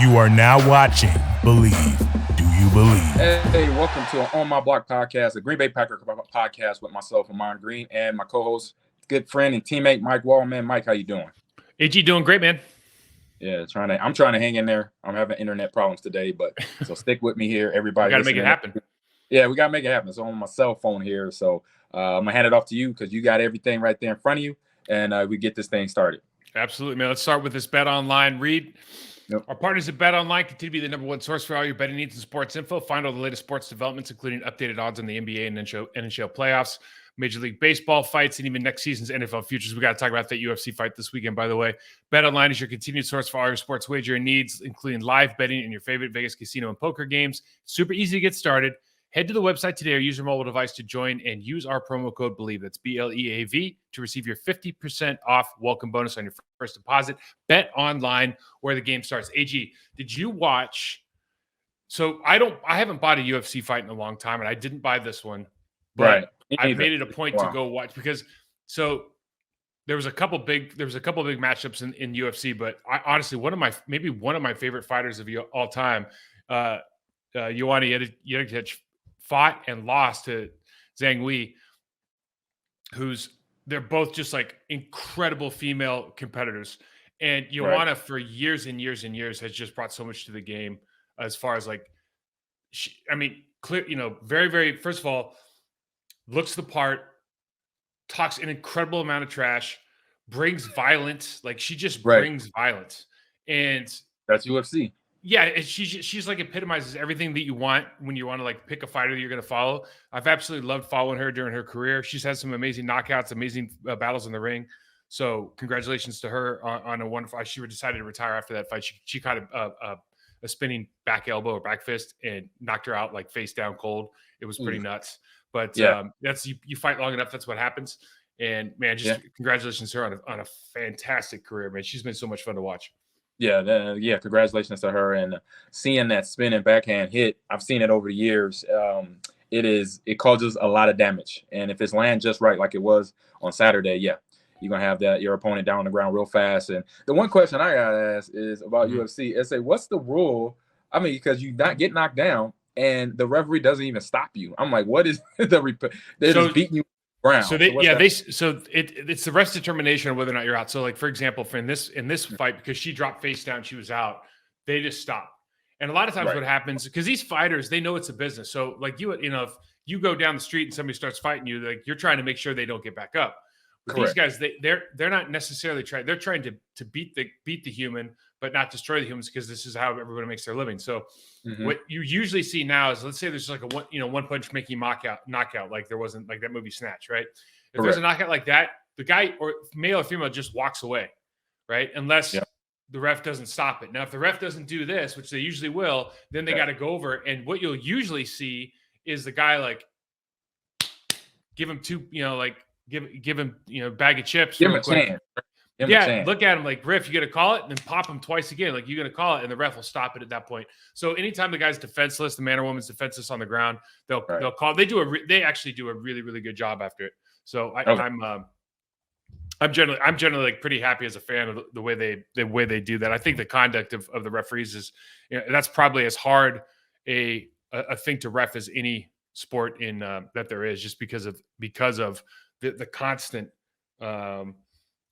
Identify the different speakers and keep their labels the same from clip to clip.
Speaker 1: You are now watching Believe. Do you believe?
Speaker 2: Hey, welcome to an On My Block podcast, a Green Bay Packer podcast with myself, Ahman Green, and my co-host, good friend and teammate, Mike Wahle. Mike, how you doing?
Speaker 3: AG doing great, man.
Speaker 2: Yeah, I'm trying to hang in there. I'm having internet problems today, but so stick with me here, everybody.
Speaker 3: We got to make it happen.
Speaker 2: Yeah, we got to make it happen. It's on my cell phone here, so I'm gonna hand it off to you because you got everything right there in front of you, and we get this thing started.
Speaker 3: Absolutely, man. Let's start with this Bet Online read.
Speaker 2: Yep.
Speaker 3: Our partners at Bet Online continue to be the number one source for all your betting needs and sports info. Find all the latest sports developments, including updated odds on the NBA and NHL playoffs, Major League Baseball fights, and even next season's NFL futures. We got to talk about that UFC fight this weekend, by the way. Bet Online is your continued source for all your sports wagering needs, including live betting and your favorite Vegas casino and poker games. Super easy to get started. Head to the website today or use your mobile device to join and use our promo code BELIEVE. That's BLEAV to receive your 50% off welcome bonus on your first deposit. Bet Online, where the game starts. AG, did you watch? So I haven't bought a UFC fight in a long time, and I didn't buy this one, but
Speaker 2: Right.
Speaker 3: I made it a point to go watch because there was a couple big matchups in UFC, but I honestly one of my favorite fighters of all time, Joanna Jędrzejczyk, fought and lost to Zhang Wei, they're both just like incredible female competitors. And Joanna for years and years and years has just brought so much to the game as far as like, clear, very, very, first of all, looks the part, talks an incredible amount of trash, brings violence. Like she just brings violence. And
Speaker 2: that's UFC.
Speaker 3: Yeah, she's like epitomizes everything that you want when you want to like pick a fighter that you're going to follow. I've absolutely loved following her during her career. She's had some amazing knockouts, amazing battles in the ring. So congratulations to her on a wonderful. She decided to retire after that fight. She caught a spinning back elbow or back fist and knocked her out like face down cold. It was pretty nuts. But that's you fight long enough. That's what happens. And man, congratulations to her on a fantastic career, man. She's been so much fun to watch.
Speaker 2: Yeah, congratulations to her. And seeing that spinning backhand hit, I've seen it over the years. It causes a lot of damage. And if it's land just right, like it was on Saturday, you're gonna have your opponent down on the ground real fast. And the one question I gotta ask is about UFC. It's what's the rule? I mean, because you not get knocked down and the referee doesn't even stop you. I'm like, what is the they're just beating you ground.
Speaker 3: So it's the rest determination of whether or not you're out. So like for example, in this fight, because she dropped face down, she was out. They just stop. And a lot of times what happens, because these fighters, they know it's a business. So like if you go down the street and somebody starts fighting you, like you're trying to make sure they don't get back up. But these guys, they're not necessarily trying. They're trying to beat the human, but not destroy the humans, because this is how everybody makes their living. So what you usually see now is, let's say there's like a one punch Mickey knockout, like there wasn't like that movie Snatch, right? If there's a knockout like that, the guy, or male or female, just walks away, right? Unless the ref doesn't stop it. Now, if the ref doesn't do this, which they usually will, then they got to go over. And what you'll usually see is the guy like give him give him bag of chips.
Speaker 2: Give him a chance.
Speaker 3: Look at him like, Riff, you got to call it, and then pop him twice again. Like, you're going to call it, and the ref will stop it at that point. So anytime the guy's defenseless, the man or woman's defenseless on the ground, they'll call. They actually do a really, really good job after it. So I'm generally like pretty happy as a fan of the way they do that. I think the conduct of the referees is, that's probably as hard a thing to ref as any sport in that there is, just because of the constant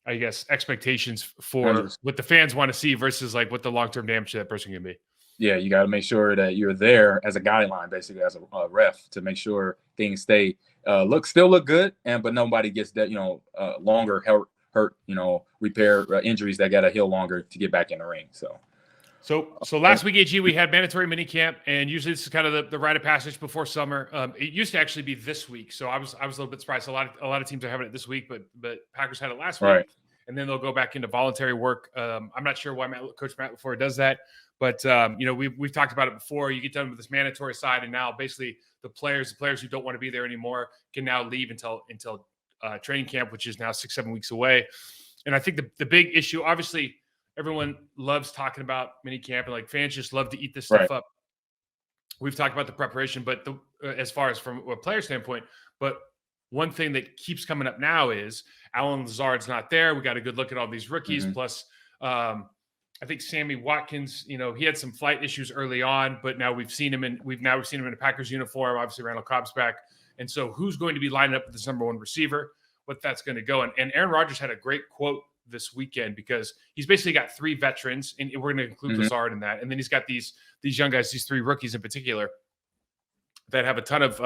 Speaker 3: I guess expectations for what the fans want to see versus like what the long-term damage to that person can be.
Speaker 2: Yeah, you got to make sure that you're there as a guideline, basically as a ref, to make sure things stay still look good, but nobody gets that longer hurt repair injuries that got to heal longer to get back in the ring. So
Speaker 3: last week, AG, we had mandatory minicamp, and usually this is kind of the rite of passage before summer. It used to actually be this week, so I was a little bit surprised. A lot of teams are having it this week, but Packers had it last week, and then they'll go back into voluntary work. I'm not sure why Coach Matt LaFleur does that, but we've talked about it before. You get done with this mandatory side, and now basically the players who don't want to be there anymore can now leave until training camp, which is now 6-7 weeks away. And I think the big issue, obviously, everyone loves talking about minicamp, and like fans just love to eat this stuff up. We've talked about the preparation, but as far as from a player standpoint, but one thing that keeps coming up now is Allen Lazard's not there. We got a good look at all these rookies, plus I think Sammy Watkins, he had some flight issues early on, but now we've seen him in a Packers uniform. Obviously, Randall Cobb's back. And so who's going to be lining up with this number one receiver? What that's going to go. And Aaron Rodgers had a great quote this weekend because he's basically got three veterans, and we're going to include Lazard in that. And then he's got these young guys, these three rookies in particular, that have a ton of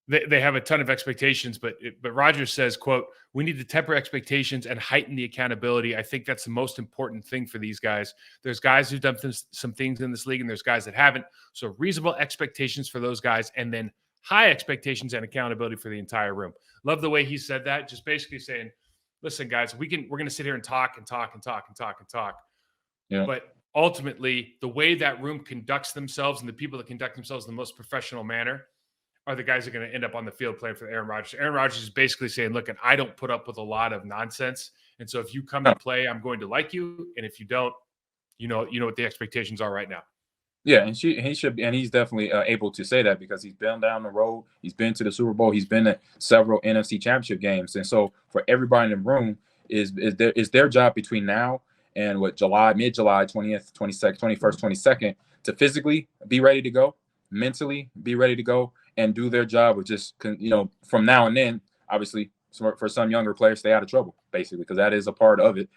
Speaker 3: they have a ton of expectations. But Rodgers says, quote, "We need to temper expectations and heighten the accountability. I think that's the most important thing for these guys. There's guys who've done some things in this league, and there's guys that haven't. So reasonable expectations for those guys, and then high expectations and accountability for the entire room." Love the way he said that. Just basically saying, listen, guys, we're going to sit here and talk and talk and talk and talk and talk.
Speaker 2: Yeah.
Speaker 3: But ultimately, the way that room conducts themselves and the people that conduct themselves in the most professional manner are the guys that are going to end up on the field playing for Aaron Rodgers. Aaron Rodgers is basically saying, look, and I don't put up with a lot of nonsense. And so if you come to play, I'm going to like you. And if you don't, you know what the expectations are right now.
Speaker 2: Yeah, and he should be, and he's definitely able to say that because he's been down the road. He's been to the Super Bowl. He's been at several NFC Championship games, and so for everybody in the room, is their job between now and mid-July 20th, 22nd, 21st, 22nd to physically be ready to go, mentally be ready to go, and do their job with just from now and then. Obviously, for some younger players, stay out of trouble basically because that is a part of it.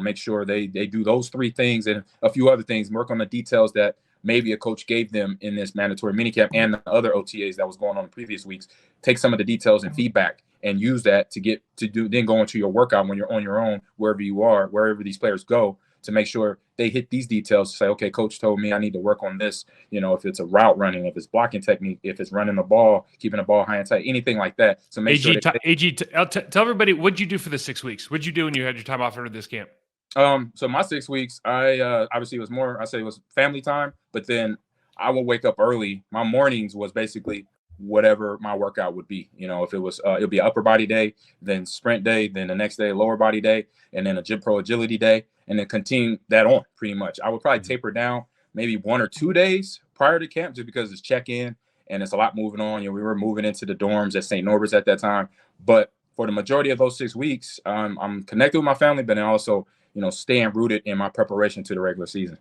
Speaker 2: Make sure they do those three things and a few other things. Work on the details that maybe a coach gave them in this mandatory minicamp and the other OTAs that was going on in previous weeks. Take some of the details and feedback and use that then go into your workout when you're on your own, wherever you are, wherever these players go, to make sure they hit these details to say, okay, coach told me I need to work on this. If it's a route running, if it's blocking technique, if it's running the ball, keeping the ball high and tight, anything like that. So make sure
Speaker 3: tell everybody, what'd you do for the 6 weeks? What'd you do when you had your time off after this camp?
Speaker 2: So my 6 weeks, I obviously it was more, I say it was family time, but then I would wake up early. My mornings was basically whatever my workout would be. If it was, it'll be upper body day, then sprint day, then the next day, lower body day, and then a gym pro agility day, and then continue that on pretty much. I would probably taper down maybe 1 or 2 days prior to camp just because it's check-in and it's a lot moving on. We were moving into the dorms at St. Norbert's at that time. But for the majority of those 6 weeks, I'm connected with my family, but then also, staying rooted in my preparation to the regular season.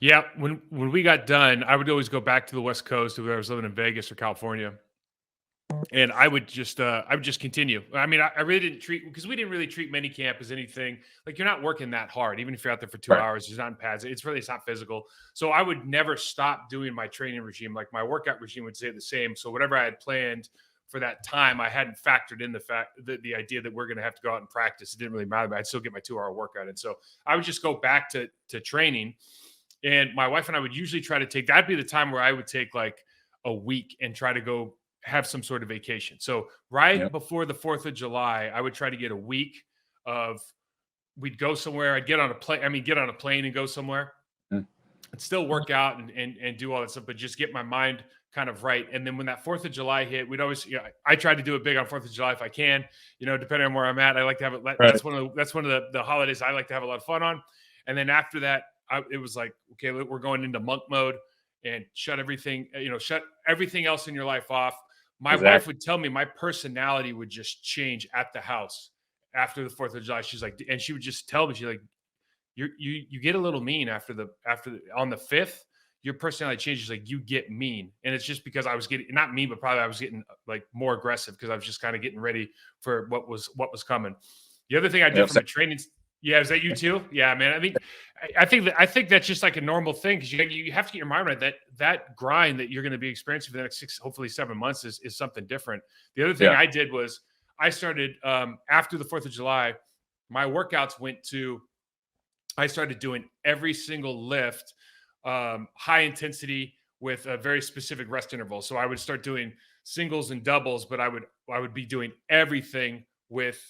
Speaker 3: Yeah, when we got done, I would always go back to the West Coast where I was living in Vegas or California, and I would just continue. I mean, I really didn't because we didn't really treat minicamp as anything. Like, you're not working that hard, even if you're out there for 2 hours. You're not in pads. It's not physical. So I would never stop doing my training regime. Like, my workout regime would stay the same. So whatever I had planned for that time, I hadn't factored in the idea that we're going to have to go out and practice. It didn't really matter, but I'd still get my 2-hour workout. And so I would just go back to training. And my wife and I would usually try to that'd be the time where I would take like a week and try to go have some sort of vacation. So before the 4th of July, I would try to get a week of, we'd go somewhere. I'd get on a plane and go somewhere. I'd still work out and do all that stuff, but just get my mind kind of right. And then when that 4th of July hit, we'd always, I tried to do it big on 4th of July if I can, depending on where I'm at. I like to have it. That's one of the holidays I like to have a lot of fun on. And then after that, it was like, okay, we're going into monk mode and shut everything else in your life off. My wife would tell me my personality would just change at the house after the 4th of July. She's like, and she would just tell me, she's like, you get a little mean on the 5th, your personality changes. Like, you get mean. And it's just because I was getting, not mean, but probably I was getting like more aggressive because I was just kind of getting ready for what was coming. The other thing I did from a training. Yeah, is that you too? Yeah, man. I mean, I think that's just like a normal thing because you have to get your mind right. That grind that you're going to be experiencing for the next hopefully 7 months is something different. The other thing I did was I started after the 4th of July, my workouts I started doing every single lift, high intensity with a very specific rest interval. So I would start doing singles and doubles, but I would be doing everything with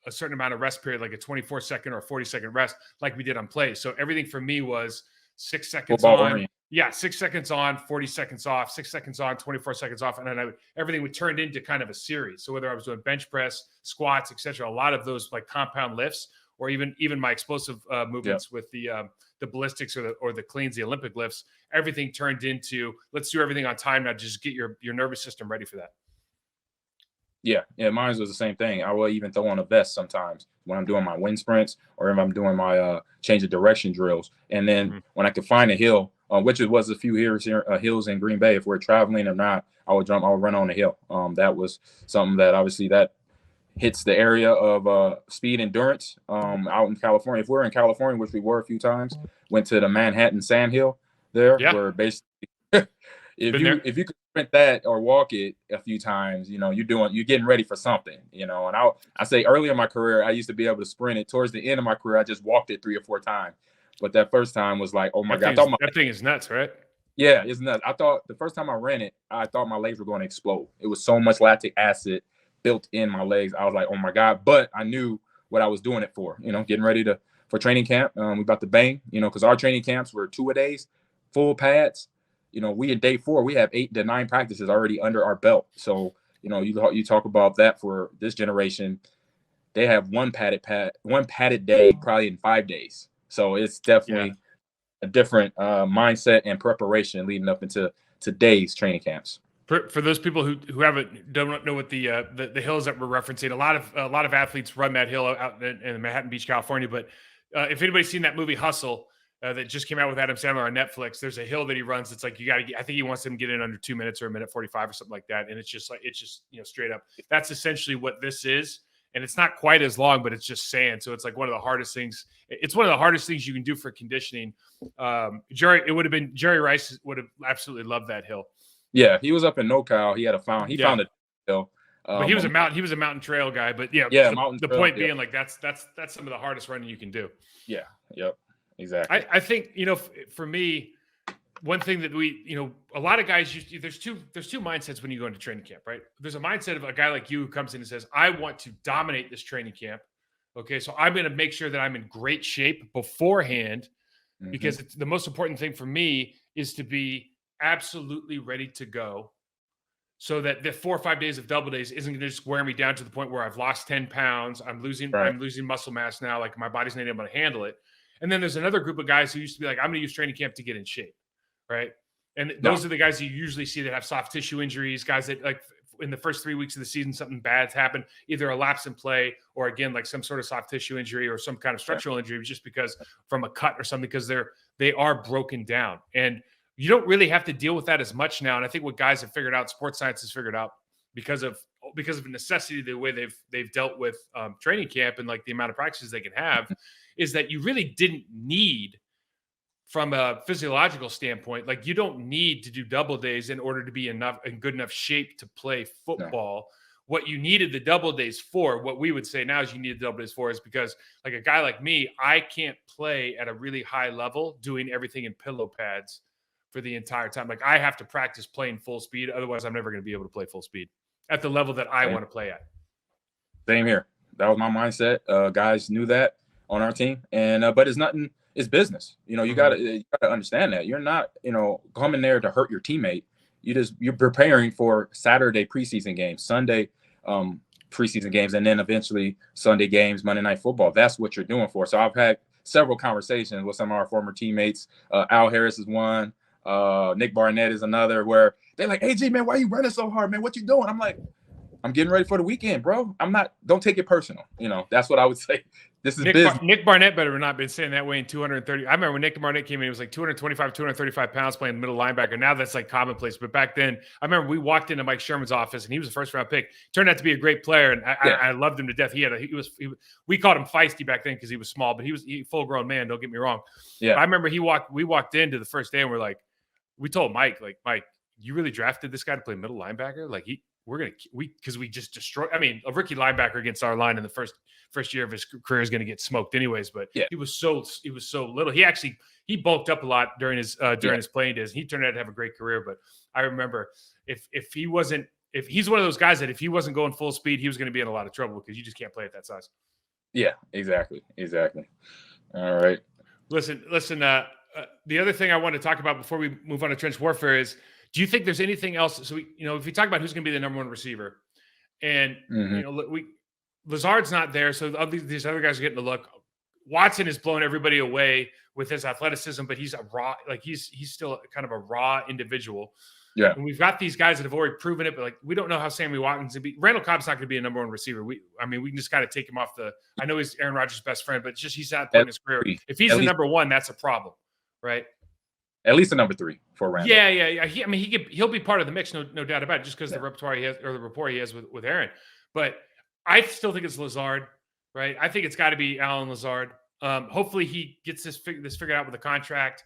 Speaker 3: a certain amount of rest period, like a 24-second or 40-second rest, like we did on plays. So everything for me was 6 seconds on. Yeah, 6 seconds on, 40 seconds off, 6 seconds on, 24 seconds off. And then everything would turn into kind of a series. So whether I was doing bench press, squats, etc., a lot of those like compound lifts, or even my explosive movements with the ballistics or the cleans, the Olympic lifts, everything turned into, let's do everything on time now, just get your nervous system ready for that.
Speaker 2: Yeah, mine was the same thing. I will even throw on a vest sometimes when I'm doing my wind sprints or if I'm doing my change of direction drills. And then when I could find a hill, which it was a few hills in Green Bay, if we're traveling or not, I would run on the hill. That was something that obviously that hits the area of speed endurance out in California. If we're in California, which we were a few times, went to the Manhattan Sand Hill there, where basically if you could sprint that or walk it a few times, you're getting ready for something, And I say earlier in my career, I used to be able to sprint it. Towards the end of my career, I just walked it 3 or 4 times. But that first time was like, oh my God.
Speaker 3: That thing is nuts, right?
Speaker 2: Yeah, it's nuts. I thought the first time I ran it, I thought my legs were going to explode. It was so much lactic acid built in my legs. I was like, oh my God. But I knew what I was doing it for, getting ready for training camp. We about to bang, because our training camps were 2-a-days, full pads. We in day 4, we have 8 to 9 practices already under our belt. So, you talk about that for this generation. They have one padded day probably in 5 days. So it's definitely a different mindset and preparation leading up into today's training camps.
Speaker 3: For those people who don't know what the hills that we're referencing, a lot of athletes run that hill out in Manhattan Beach, California. But if anybody's seen that movie Hustle that just came out with Adam Sandler on Netflix, there's a hill that he runs. It's like I think he wants them to get in under 2 minutes or 1:45 or something like that. And it's just straight up. That's essentially what this is. And it's not quite as long, but it's just sand. So it's like one of the hardest things. It's one of the hardest things you can do for conditioning. Jerry Rice would have absolutely loved that hill.
Speaker 2: Yeah, he was up in NoCal. He found a hill.
Speaker 3: But he was a mountain trail guy. But the point being, like that's some of the hardest running you can do.
Speaker 2: Yeah. Yep. Exactly.
Speaker 3: I think for me, one thing that a lot of guys there's two mindsets when you go into training camp, right? There's a mindset of a guy like you who comes in and says, I want to dominate this training camp. Okay, so I'm going to make sure that I'm in great shape beforehand, because the most important thing for me is to be absolutely ready to go, so that the 4 or 5 days of double days isn't going to just wear me down to the point where I've lost 10 pounds. I'm losing muscle mass now. Like my body's not able to handle it. And then there's another group of guys who used to be like, I'm going to use training camp to get in shape. Right. And those are the guys you usually see that have soft tissue injuries, guys that like in the first 3 weeks of the season, something bad's happened, either a lapse in play or again, like some sort of soft tissue injury or some kind of structural injury, just because from a cut or something, because they are broken down. And you don't really have to deal with that as much now. And I think what guys have figured out, sports science has figured out because of necessity, the way they've dealt with training camp and like the amount of practices they can have, is that you really didn't need, from a physiological standpoint, like you don't need to do double days in order to be in good enough shape to play football. No. What you needed the double days for, what we would say now is you need the double days for, is because like a guy like me, I can't play at a really high level doing everything in pillow pads for the entire time. Like I have to practice playing full speed. Otherwise I'm never going to be able to play full speed at the level that I want to play at. Same
Speaker 2: here. That was my mindset. Guys knew that on our team, and but it's nothing. It's business. You gotta understand that you're not, coming there to hurt your teammate. You're preparing for Saturday preseason games, Sunday preseason games, and then eventually Sunday games, Monday Night Football. That's what you're doing for. So I've had several conversations with some of our former teammates. Al Harris is one. Nick Barnett is another, where they're like, "Hey, G, man, why are you running so hard, man? What you doing?" I'm like, "I'm getting ready for the weekend, bro. Don't take it personal." That's what I would say. This is business.
Speaker 3: Nick Barnett better not been saying that way in 230. I remember when Nick Barnett came in, he was like 225, 235 pounds playing middle linebacker. Now that's like commonplace. But back then, I remember we walked into Mike Sherman's office and he was a first round pick. Turned out to be a great player, and I loved him to death. We called him feisty back then because he was small, but he was a full grown man. Don't get me wrong. Yeah. But I remember we walked into the first day and we're like, we told Mike, Mike, you really drafted this guy to play middle linebacker? Like because we just destroyed. I mean, a rookie linebacker against our line in the first year of his career is going to get smoked anyways. But he was so little. He bulked up a lot during his playing days. He turned out to have a great career. But I remember if he's one of those guys that if he wasn't going full speed, he was going to be in a lot of trouble, because you just can't play at that size.
Speaker 2: Yeah, exactly. All right.
Speaker 3: Listen. The other thing I want to talk about before we move on to trench warfare is, do you think there's anything else? So if we talk about who's going to be the number one receiver, and Lazard's not there, so these other guys are getting the look. Watson has blown everybody away with his athleticism, but he's a raw, he's still kind of a raw individual.
Speaker 2: Yeah.
Speaker 3: And we've got these guys that have already proven it, but like we don't know how Sammy Watkins will be. Randall Cobb's not going to be a number one receiver. We can just kind of take him off the. I know he's Aaron Rodgers' best friend, but it's just he's at that point in his career. If he's the number one, that's a problem, right?
Speaker 2: At least a number 3 for Randall.
Speaker 3: Yeah. He'll be part of the mix, no doubt about it, just because the repertoire he has or the rapport he has with Aaron. But I still think it's Lazard, right? I think it's got to be Allen Lazard. Hopefully he gets this figured out with the contract.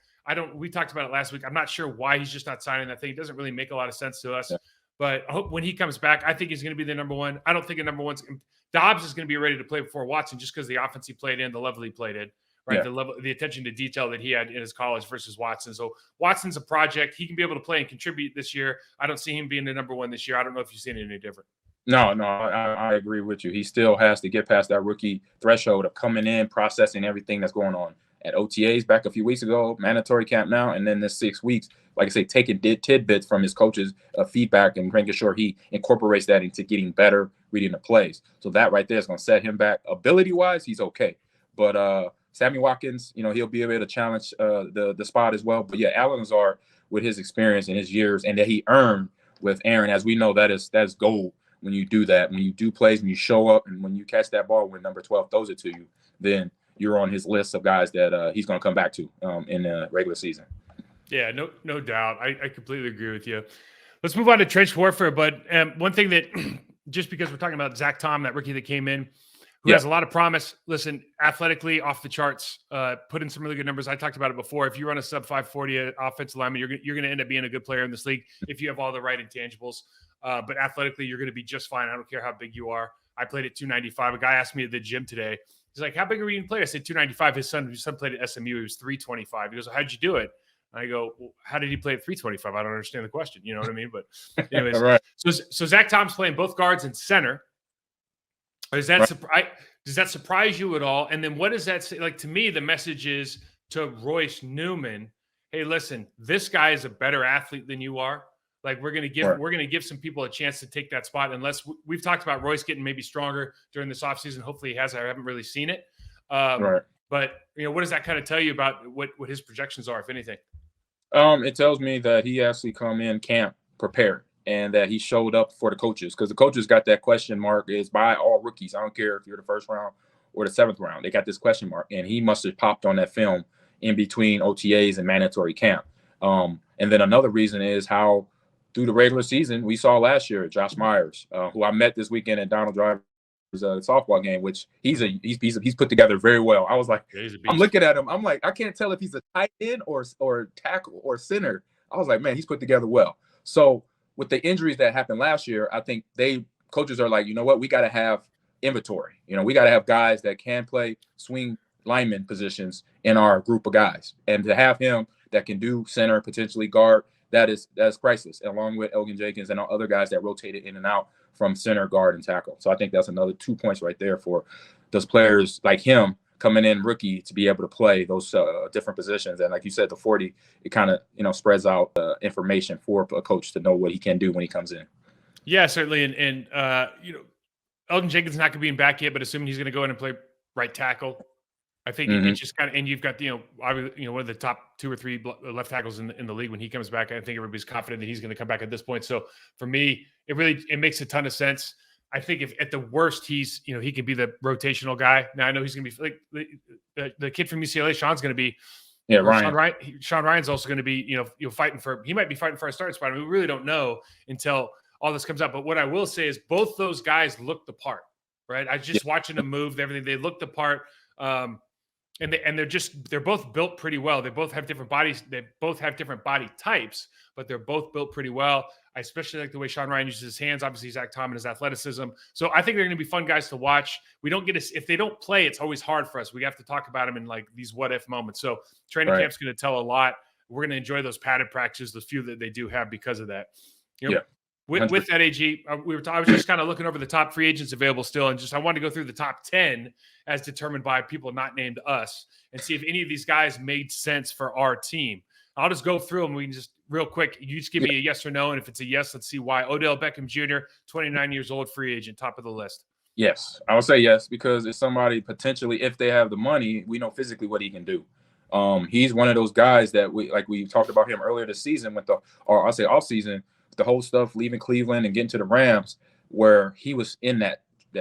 Speaker 3: We talked about it last week. I'm not sure why he's just not signing that thing. It doesn't really make a lot of sense to us. Yeah. But I hope when he comes back, I think he's going to be the number one. I don't think a number one's Dobbs is going to be ready to play before Watson just because the offense he played in, the level he played in, right? Yeah. The attention to detail that he had in his college versus Watson. So Watson's a project. He can be able to play and contribute this year. I don't see him being the number one this year. I don't know if you've seen it any different.
Speaker 2: No, I agree with you. He still has to get past that rookie threshold of coming in, processing everything that's going on at OTAs back a few weeks ago, mandatory camp now, and then this 6 weeks, like I say, taking tidbits from his coaches' feedback and making sure he incorporates that into getting better, reading the plays. So that right there is going to set him back. Ability-wise, he's okay. But Sammy Watkins, he'll be able to challenge the spot as well. But yeah, Allen Lazard, with his experience and his years and that he earned with Aaron, as we know, that's gold. When you do that, when you do plays, when you show up, and when you catch that ball when number 12 throws it to you, then you're on his list of guys that he's going to come back to in the regular season.
Speaker 3: Yeah, no doubt. I completely agree with you. Let's move on to trench warfare. But one thing that, just because we're talking about Zach Tom, that rookie that came in, who has a lot of promise. Listen, athletically off the charts, put in some really good numbers. I talked about it before. If you run a sub 540 offensive lineman, you're going to end up being a good player in this league if you have all the right intangibles. But athletically, you're going to be just fine. I don't care how big you are. I played at 295. A guy asked me at the gym today. He's like, how big are you going to play? I said 295. His son played at SMU. He was 325. He goes, how'd you do it? And I go, well, how did he play at 325? I don't understand the question. You know what I mean? But anyways,
Speaker 2: right.
Speaker 3: So Zach Tom's playing both guards and center. Does that surprise you at all? And then what does that say? Like, to me, the message is to Royce Newman, hey, listen, this guy is a better athlete than you are. Like, we're going to give some people a chance to take that spot, unless we've talked about Royce getting maybe stronger during this offseason. Hopefully he has. I haven't really seen it. Right. But, what does that kind of tell you about what his projections are, if anything?
Speaker 2: It tells me that he actually come in camp prepared and that he showed up for the coaches, because the coaches got that question mark is by all rookies. I don't care if you're the first round or the 7th round. They got this question mark, and he must have popped on that film in between OTAs and mandatory camp. And then another reason is how through the regular season, we saw last year, Josh Myers, who I met this weekend at Donald Driver's softball game, which he's put together very well. I was like, I'm looking at him. I'm like, I can't tell if he's a tight end or tackle or center. I was like, man, he's put together well. So with the injuries that happened last year, I think coaches are like, you know what, we got to have inventory. We got to have guys that can play swing lineman positions in our group of guys. And to have him that can do center, potentially guard, that's priceless, along with Elgin Jenkins and other guys that rotated in and out from center, guard, and tackle. So I think that's another 2 points right there for those players like him coming in rookie to be able to play those different positions. And like you said, the 40, it kind of, spreads out information for a coach to know what he can do when he comes in. Yeah,
Speaker 3: certainly. And Elgin Jenkins is not going to be back yet, but assuming he's going to go in and play right tackle, I think it's just kind of, and you've got, one of the top 2 or 3 left tackles in the league. When he comes back, I think everybody's confident that he's going to come back at this point. So for me, it makes a ton of sense. I think if at the worst he can be the rotational guy. Now I know he's going to be like the kid from UCLA, Sean's going to be. Yeah, Ryan. Sean Ryan's also going to be, fighting for. He might be fighting for a starting spot. I mean, we really don't know until all this comes out. But what I will say is both those guys look the part, right? I just watching them move, everything. They look the part. And they're both built pretty well. They both have different bodies. They both have different body types, but they're both built pretty well. I especially like the way Sean Ryan uses his hands. Obviously, Zach Tom and his athleticism. So I think they're going to be fun guys to watch. We don't get if they don't play, it's always hard for us. We have to talk about them in like these what if moments. So training camp's going to tell a lot. We're going to enjoy those padded practices, the few that they do have because of that. With that, AG, I was just kind of looking over the top free agents available still, and I wanted to go through the top 10 as determined by people not named us and see if any of these guys made sense for our team. I'll just go through them. We can just real quick. You just give me a yes or no, and if it's a yes, let's see why. Odell Beckham Jr., 29 years old, free agent, top of the list.
Speaker 2: Yes, I would say yes because it's somebody potentially, if they have the money, we know physically what he can do. He's one of those guys that we talked about him earlier this season or I'll say off season, the whole stuff leaving Cleveland and getting to the Rams, where he was in that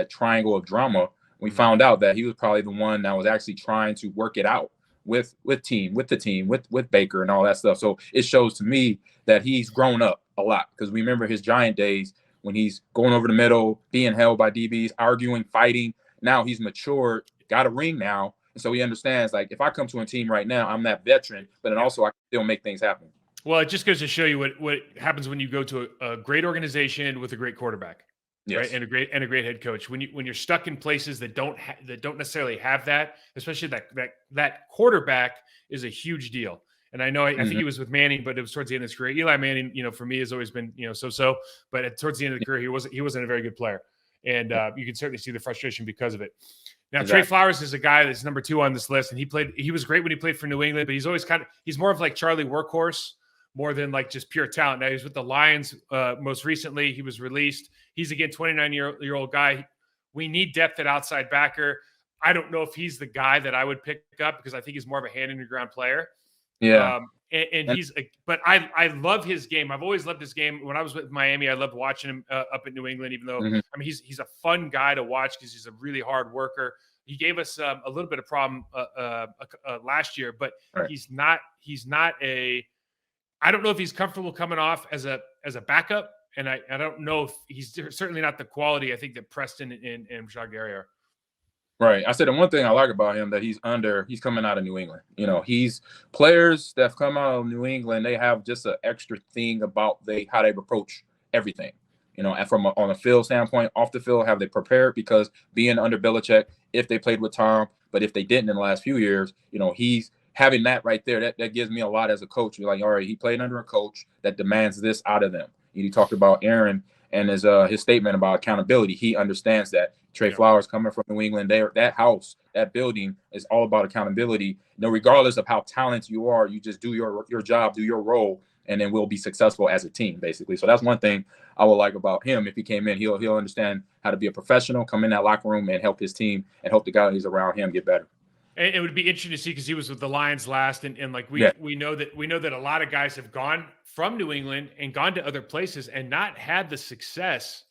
Speaker 2: triangle of drama. We found out that he was probably the one that was actually trying to work it out with the team, with Baker and all that stuff. So it shows to me that he's grown up a lot, because we remember his Giant days when he's going over the middle, being held by DBs, arguing, fighting. Now he's matured, got a ring now. And so he understands, like, if I come to a team right now, I'm that veteran, but then also I can still make things happen.
Speaker 3: Well, it just goes to show you what happens when you go to a great organization with a great quarterback, right? And a great head coach. When you're stuck in places that don't necessarily have that, especially that quarterback is a huge deal. And I know I think he was with Manning, but it was towards the end of his career. Eli Manning, for me has always been so. But towards the end of the career, he wasn't a very good player, and you can certainly see the frustration because of it. Now, Trey Flowers is a guy that's number 2 on this list, and he was great when he played for New England, but he's always he's more of like Charlie Workhorse more than like just pure talent. Now he's with the Lions most recently. He was released. He's again 29-year-old guy. We need depth at outside backer. I don't know if he's the guy that I would pick up, because I think he's more of a hand in the ground player.
Speaker 2: Yeah.
Speaker 3: But I love his game. I've always loved his game. When I was with Miami, I loved watching him up in New England, even though, I mean, he's a fun guy to watch because he's a really hard worker. He gave us a little bit of problem last year, but he's not I don't know if he's comfortable coming off as a backup. And I don't know if he's certainly not the quality I think that Preston and Rashad Gary are.
Speaker 2: Right. I said the one thing I like about him that he's coming out of New England. He's players that have come out of New England, they have just an extra thing about how they approach everything. And from on a field standpoint, off the field, have they prepared? Because being under Belichick, if they played with Tom, but if they didn't in the last few years, he's having that right there. That gives me a lot as a coach. You're like, all right, he played under a coach that demands this out of them. You talked about Aaron and his statement about accountability. He understands that. Trey Flowers coming from New England, that house, that building is all about accountability. Regardless of how talented you are, you just do your job, do your role, and then we'll be successful as a team, basically. So that's one thing I would like about him. If he came in, he'll understand how to be a professional, come in that locker room and help his team and help the guys around him get better.
Speaker 3: And it would be interesting to see, because he was with the Lions last, and like we know that a lot of guys have gone from New England and gone to other places and not had the success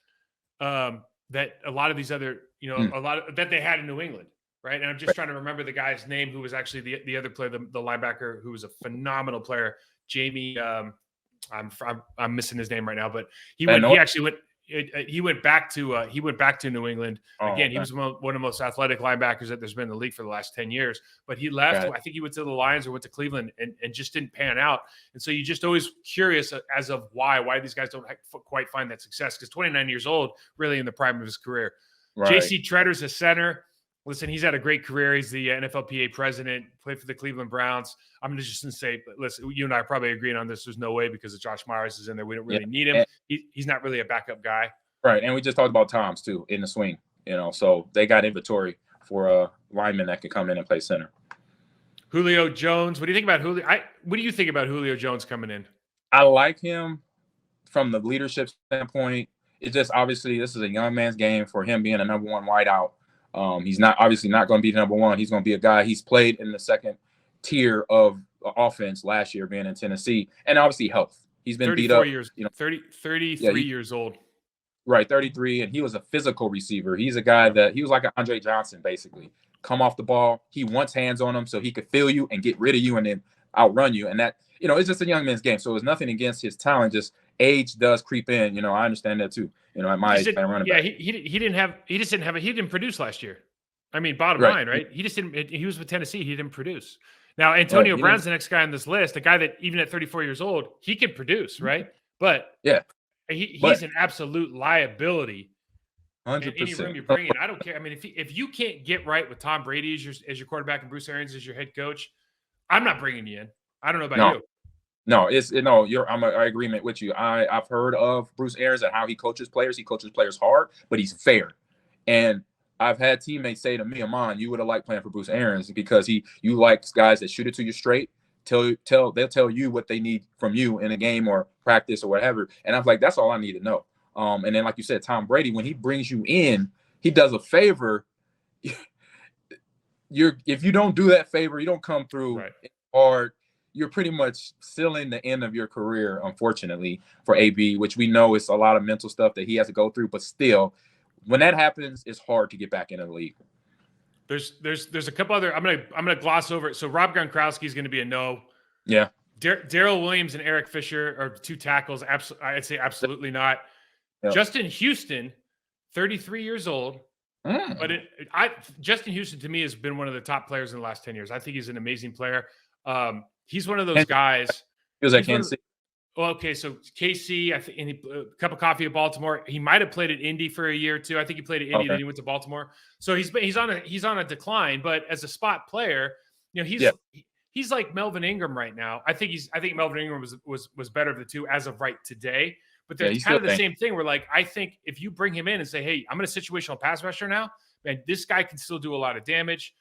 Speaker 3: that a lot of these other, that they had in New England, right? And I'm just trying to remember the guy's name who was actually the other player, the linebacker, who was a phenomenal player, Jamie. I'm missing his name right now, but he went back to New England. Again, he was one of the most athletic linebackers that there's been in the league for the last 10 years. But he left. I think he went to the Lions or went to Cleveland and just didn't pan out. And so you just always curious as of why these guys don't quite find that success, because 29 years old, really in the prime of his career. Right. J.C. Tretter's a center. Listen, he's had a great career. He's the NFLPA president, played for the Cleveland Browns. I'm just going to say, listen, you and I are probably agreeing on this. There's no way, because Josh Myers is in there. We don't really need him. He's not really a backup guy.
Speaker 2: Right. And we just talked about Toms, too, in the swing. So they got inventory for a lineman that can come in and play center.
Speaker 3: Julio Jones. What do you think about Julio? What do you think about Julio Jones coming in?
Speaker 2: I like him from the leadership standpoint. It's just obviously this is a young man's game for him being a number 1 wideout. He's not going to be the number 1. He's going to be a guy. He's played in the second tier of offense last year, being in Tennessee, and obviously health. He's been beat up.
Speaker 3: 33 years old.
Speaker 2: Right, 33, and he was a physical receiver. He's a guy that he was like an Andre Johnson, basically. Come off the ball, he wants hands on him so he could feel you and get rid of you and then outrun you. And that, it's just a young man's game. So it's nothing against his talent. Just age does creep in. I understand that too. At my age, I'm running back.
Speaker 3: He didn't produce last year. I mean, bottom line, right? He just didn't. He was with Tennessee. He didn't produce. Now, Antonio Brown's the next guy on this list, a guy that even at 34 years old, he can produce, right? But he's an absolute liability.
Speaker 2: 100%.
Speaker 3: Any room you bring in, I don't care. I mean, if you can't get right with Tom Brady as your quarterback and Bruce Arians as your head coach, I'm not bringing you in. I don't know about you.
Speaker 2: No, I'm in agreement with you. I've heard of Bruce Arians and how he coaches players. He coaches players hard, but he's fair. And I've had teammates say to me, Ahman, you would have liked playing for Bruce Arians because you like guys that shoot it to you straight. They'll tell you what they need from you in a game or practice or whatever. And I'm like, that's all I need to know. And then, like you said, Tom Brady, when he brings you in, he does a favor. if you don't do that favor, you don't come through hard, you're pretty much sealing the end of your career, unfortunately, for AB, which we know is a lot of mental stuff that he has to go through. But still, when that happens, it's hard to get back into the league.
Speaker 3: There's a couple other. I'm gonna gloss over it. So Rob Gronkowski is going to be a no.
Speaker 2: Yeah.
Speaker 3: Darrell Williams and Eric Fisher are 2 tackles. I'd say absolutely not. Yep. Justin Houston, 33 years old. But Justin Houston to me has been one of the top players in the last 10 years. I think he's an amazing player. He's one of those guys.
Speaker 2: He was at Kansas City.
Speaker 3: Well, okay, so KC, I think, and a cup of coffee at Baltimore. He might have played at Indy for a year or two. I think he played at Indy, then he went to Baltimore. So he's on a decline. But as a spot player, he's like Melvin Ingram right now. I think Melvin Ingram was better of the two as of right today. But there's kind of the same thing where, like, I think if you bring him in and say, hey, I'm a situational pass rusher now, man, this guy can still do a lot of damage.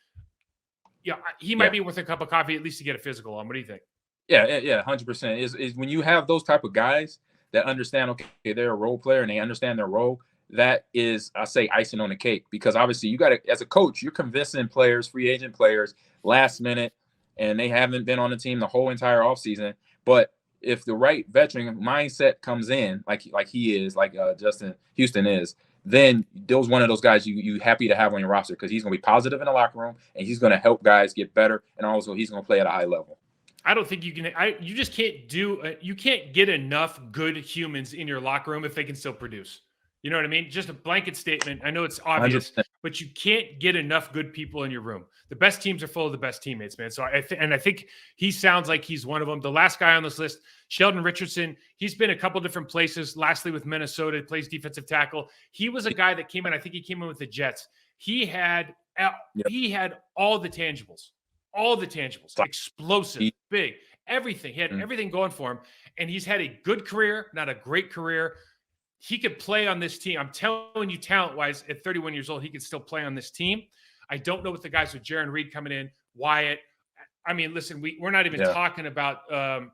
Speaker 3: Yeah, he might be worth a cup of coffee at least to get a physical on. What do you think? Yeah,
Speaker 2: 100%. Is when you have those type of guys that understand, okay, they're a role player and they understand their role, that is, I say, icing on the cake. Because obviously you got to, as a coach, you're convincing players, free agent players, last minute, and they haven't been on the team the whole entire offseason. But if the right veteran mindset comes in, like he is, like Justin Houston is, then there's one of those guys you happy to have on your roster because he's going to be positive in the locker room and he's going to help guys get better, and also he's going to play at a high level.
Speaker 3: I don't think you can. You just can't you can't get enough good humans in your locker room if they can still produce. You know what I mean? Just a blanket statement. I know it's obvious, 100%. But you can't get enough good people in your room. The best teams are full of the best teammates, man. So I think he sounds like he's one of them. The last guy on this list, Sheldon Richardson, he's been a couple different places. Lastly, with Minnesota, plays defensive tackle. He was a guy that came in. I think he came in with the Jets. He had all the tangibles. All the tangibles, explosive, big, everything. He had everything going for him. And he's had a good career, not a great career. He could play on this team. I'm telling you, talent-wise, at 31 years old, he could still play on this team. I don't know what the guys with Jaron Reed coming in, Wyatt. I mean, listen, we're not even talking about our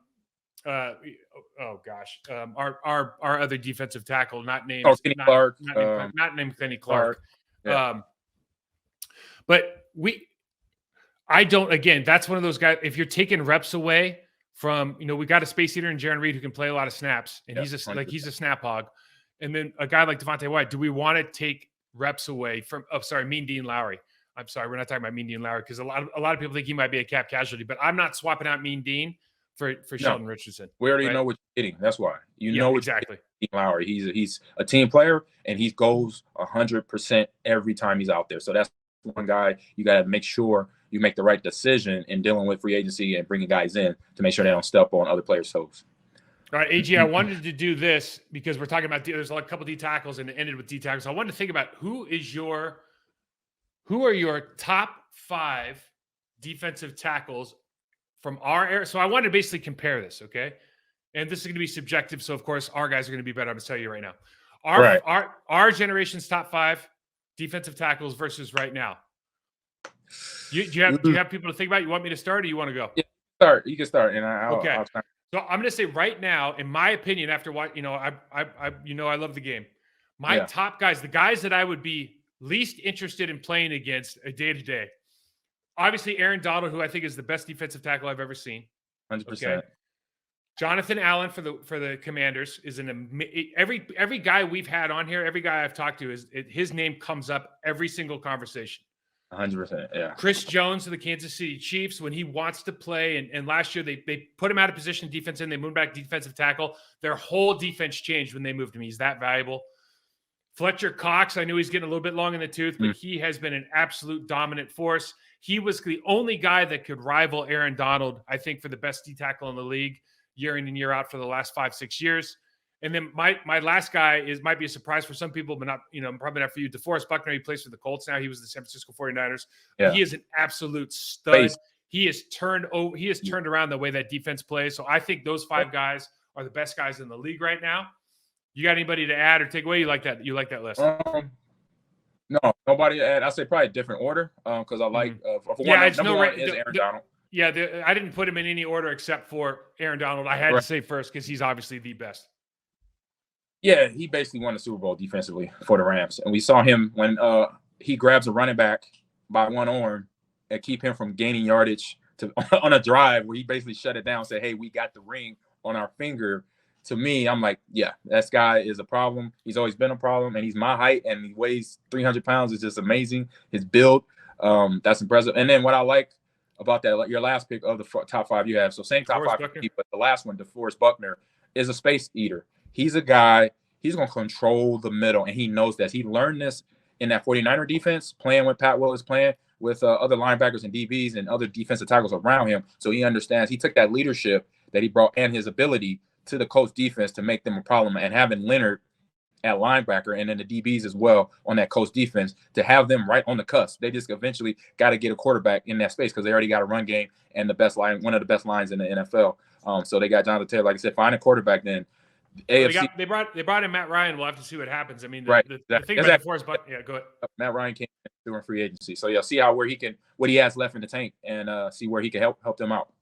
Speaker 3: other defensive tackle, not named
Speaker 2: Kenny Clark.
Speaker 3: Not named Kenny Clark. But I don't, again, that's one of those guys, if you're taking reps away from, we got a space eater in Jaron Reed who can play a lot of snaps, and he's a snap hog. And then a guy like Devontae White, do we want to take reps away from, Mean Dean Lowry? I'm sorry, we're not talking about Mean Dean Lowry because a lot of people think he might be a cap casualty, but I'm not swapping out Mean Dean for Sheldon Richardson.
Speaker 2: We already know what you're getting. That's why. Know
Speaker 3: exactly.
Speaker 2: Dean Lowry. He's a team player, and he goes 100% every time he's out there. So that's one guy you got to make sure you make the right decision in dealing with free agency and bringing guys in to make sure they don't step on other players' toes.
Speaker 3: All right, AG, I wanted to do this because we're talking about there's a couple D tackles and it ended with D tackles. I wanted to think about who are your top 5 defensive tackles from our era. So I wanted to basically compare this, okay? And this is going to be subjective, so of course our guys are going to be better. I'm going to tell you right now. Our generation's top 5 defensive tackles versus right now. Do you have people to think about? You want me to start, or you want to go?
Speaker 2: Yeah, you can start, and I'll
Speaker 3: So I'm going to say right now, in my opinion, after what I love the game. My top guys, the guys that I would be least interested in playing against a day to day. Obviously, Aaron Donald, who I think is the best defensive tackle I've ever seen.
Speaker 2: 100%.
Speaker 3: Okay? Jonathan Allen for the Commanders is every guy we've had on here, every guy I've talked to his name comes up every single conversation.
Speaker 2: 100%, yeah.
Speaker 3: Chris Jones of the Kansas City Chiefs, when he wants to play, and last year they put him out of position defense and they moved back defensive tackle. Their whole defense changed when they moved him. He's that valuable. Fletcher Cox, I knew he's getting a little bit long in the tooth, but he has been an absolute dominant force. He was the only guy that could rival Aaron Donald, I think, for the best D tackle in the league year in and year out for the last 5-6 years. And then my last guy might be a surprise for some people, but not, probably not for you. DeForest Buckner, he plays for the Colts now. He was the San Francisco 49ers. Yeah. He is an absolute stud. He has turned around the way that defense plays. So I think those 5 guys are the best guys in the league right now. You got anybody to add or take away? You like that list?
Speaker 2: No, nobody to add. I say probably a different order because I like number one is Aaron Donald.
Speaker 3: Yeah, I didn't put him in any order except for Aaron Donald. I had to say first because he's obviously the best.
Speaker 2: Yeah, he basically won the Super Bowl defensively for the Rams. And we saw him when he grabs a running back by one arm and keep him from gaining yardage to on a drive where he basically shut it down, said, "Hey, we got the ring on our finger." To me, I'm like, yeah, that guy is a problem. He's always been a problem, and he's my height, and he weighs 300 pounds. Is just amazing. His build, that's impressive. And then what I like about that, like your last pick of the top 5 you have, so same top 5, but the last one, DeForest Buckner, is a space eater. He's a guy, he's going to control the middle, and he knows that. He learned this in that 49er defense, playing with Pat Willis, playing with other linebackers and DBs and other defensive tackles around him. So he understands. He took that leadership that he brought and his ability to the Colts defense to make them a problem, and having Leonard at linebacker and then the DBs as well on that Colts defense to have them right on the cusp. They just eventually got to get a quarterback in that space because they already got a run game and the best line, one of the best lines in the NFL. So they got Jonathan Taylor. Like I said, find a quarterback then.
Speaker 3: AFC. They brought in Matt Ryan. We'll have to see what happens. I mean, the thing about DeForest Buckner, yeah, go ahead.
Speaker 2: Matt Ryan came through free agency. So yeah, see what he has left in the tank and see where he can help them out.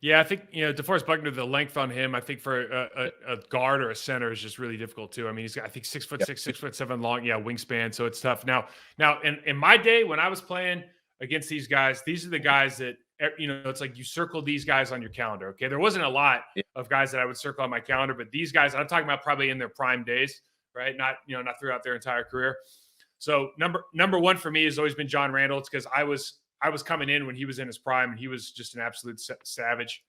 Speaker 3: Yeah, I think, DeForest Buckner, the length on him, I think for a guard or a center is just really difficult too. I mean, he's got, I think 6'6", 6'7" long, wingspan. So it's tough. Now in my day when I was playing against these guys, these are the guys that, it's like you circle these guys on your calendar. Okay. There wasn't a lot of guys that I would circle on my calendar, but these guys, I'm talking about probably in their prime days, right? Not throughout their entire career. So number one for me has always been John Randall. It's because I was coming in when he was in his prime, and he was just an absolute savage.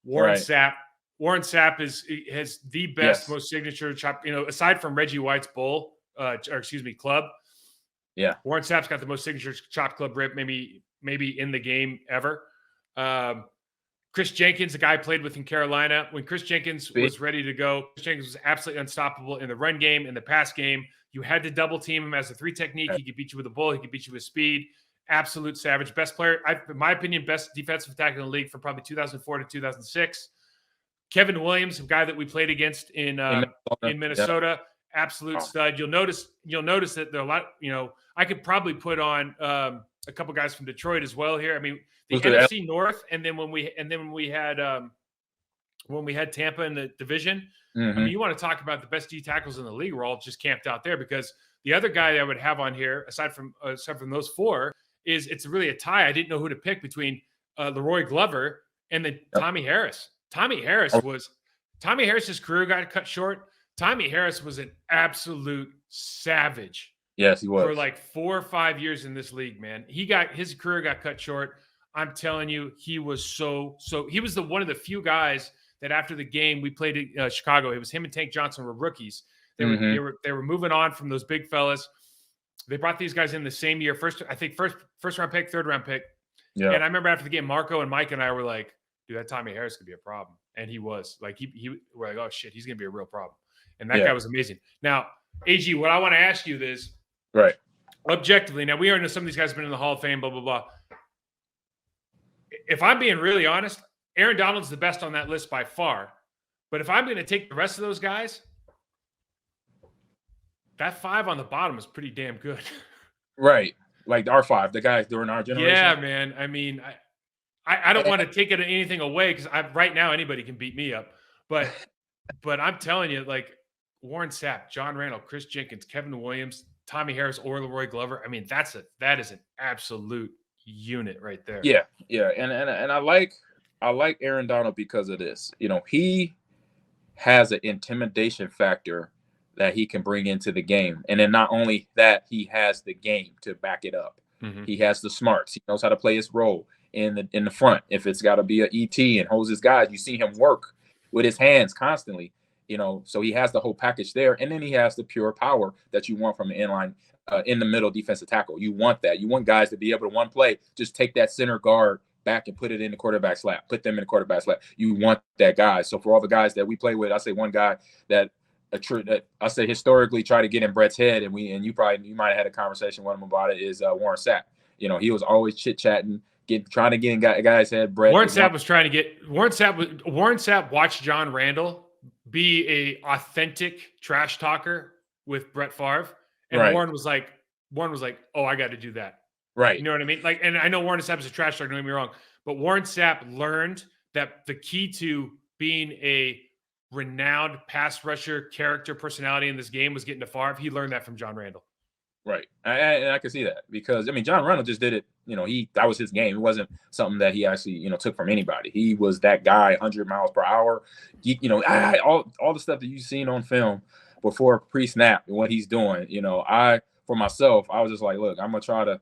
Speaker 3: Warren Sapp has the best, most signature chop. Aside from Reggie White's club.
Speaker 2: Yeah,
Speaker 3: Warren Sapp's got the most signature chop club rip, maybe in the game ever. Chris Jenkins, the guy I played with in Carolina, when Chris Jenkins was ready to go, Chris Jenkins was absolutely unstoppable in the run game, in the pass game. You had to double team him as a 3 technique. He could beat you with a bull. He could beat you with speed. Absolute savage. Best player, in my opinion, best defensive tackle in the league from probably 2004 to 2006. Kevin Williams, a guy that we played against in Minnesota, absolute stud. You'll notice that there are a lot. I could probably put on a couple guys from Detroit as well here. I mean, the NFC North, and then when we had Tampa in the division.
Speaker 2: Mm-hmm.
Speaker 3: I mean, you want to talk about the best D tackles in the league? We're all just camped out there, because the other guy that I would have on here, aside from those 4, is it's really a tie. I didn't know who to pick between Leroy Glover and then Tommy Harris. Tommy Harris's career got cut short. Tommy Harris was an absolute savage.
Speaker 2: Yes, he was.
Speaker 3: For like 4 or 5 years in this league, man. His career got cut short. I'm telling you, he was he was one of the few guys that after the game we played in Chicago, it was him and Tank Johnson were rookies. They were moving on from those big fellas. They brought these guys in the same year. First round pick, third round pick. Yeah. And I remember after the game, Marco and Mike and I were like, dude, that Tommy Harris could be a problem. And he was. Like we're like, oh shit, he's gonna be a real problem. And that guy was amazing. Now, AG, what I want to ask you is,
Speaker 2: right,
Speaker 3: objectively, now we already know some of these guys have been in the Hall of Fame, blah, blah, blah. If I'm being really honest, Aaron Donald's the best on that list by far. But if I'm going to take the rest of those guys, that 5 on the bottom is pretty damn good.
Speaker 2: Right. Like our 5, the guys during our generation.
Speaker 3: Yeah, man. I mean, I don't want to take anything away, because right now anybody can beat me up. But I'm telling you, like Warren Sapp, John Randall, Chris Jenkins, Kevin Williams, Tommy Harris, or Leroy Glover. I mean, that is an absolute unit right there.
Speaker 2: Yeah, yeah. And I like Aaron Donald because of this. He has an intimidation factor that he can bring into the game. And then not only that, he has the game to back it up. Mm-hmm. He has the smarts. He knows how to play his role in the front. If it's got to be an ET and holds his guys, you see him work with his hands constantly. So he has the whole package there. And then he has the pure power that you want from an inline, in the middle defensive tackle. You want that. You want guys to be able to one play, just take that center guard back and put it in the quarterback's lap, put them in the quarterback's lap. You want that guy. So for all the guys that we play with, I say one guy that I say historically try to get in Brett's head, and you might have had a conversation with him about it, is Warren Sapp. He was always chit-chatting, trying to get in guys' head.
Speaker 3: Warren Sapp watched John Randall be a authentic trash talker with Brett Favre, and right. Warren was like, oh, I got to do that.
Speaker 2: Right.
Speaker 3: You know what I mean? Like, and I know Warren Sapp is a trash talker, don't get me wrong, but Warren Sapp learned that the key to being a renowned pass rusher character personality in this game was getting to Favre. He learned that from John Randall.
Speaker 2: Right. And I can see that, because John Randall just did it that was his game. It wasn't something that he actually, took from anybody. He was that guy, 100 miles per hour. All the stuff that you've seen on film before pre-snap and what he's doing. For myself, I was just like, look, I'm gonna try to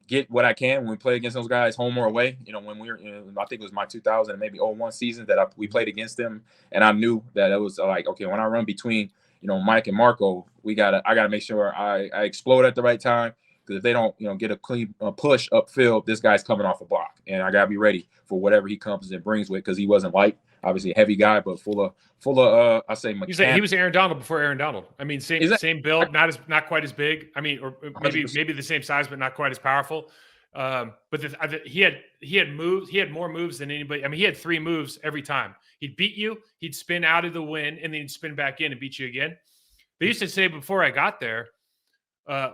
Speaker 2: get what I can when we play against those guys, home or away. When we were, I think it was my 2000 and maybe 01 season that we played against them, and I knew that it was like, okay, when I run between, Mike and Marco, I gotta make sure I explode at the right time, because if they don't, get a clean push upfield, this guy's coming off a block, and I gotta be ready for whatever he comes and brings with, because he wasn't light, obviously a heavy guy, but full of I say mechanic.
Speaker 3: He was Aaron Donald before Aaron Donald. I mean, same build, not quite as big. I mean, or maybe the same size, but not quite as powerful. But he had moves. He had more moves than anybody. I mean, he had 3 moves every time. He'd beat you, he'd spin out of the wind, and then he'd spin back in and beat you again. They used to say before I got there,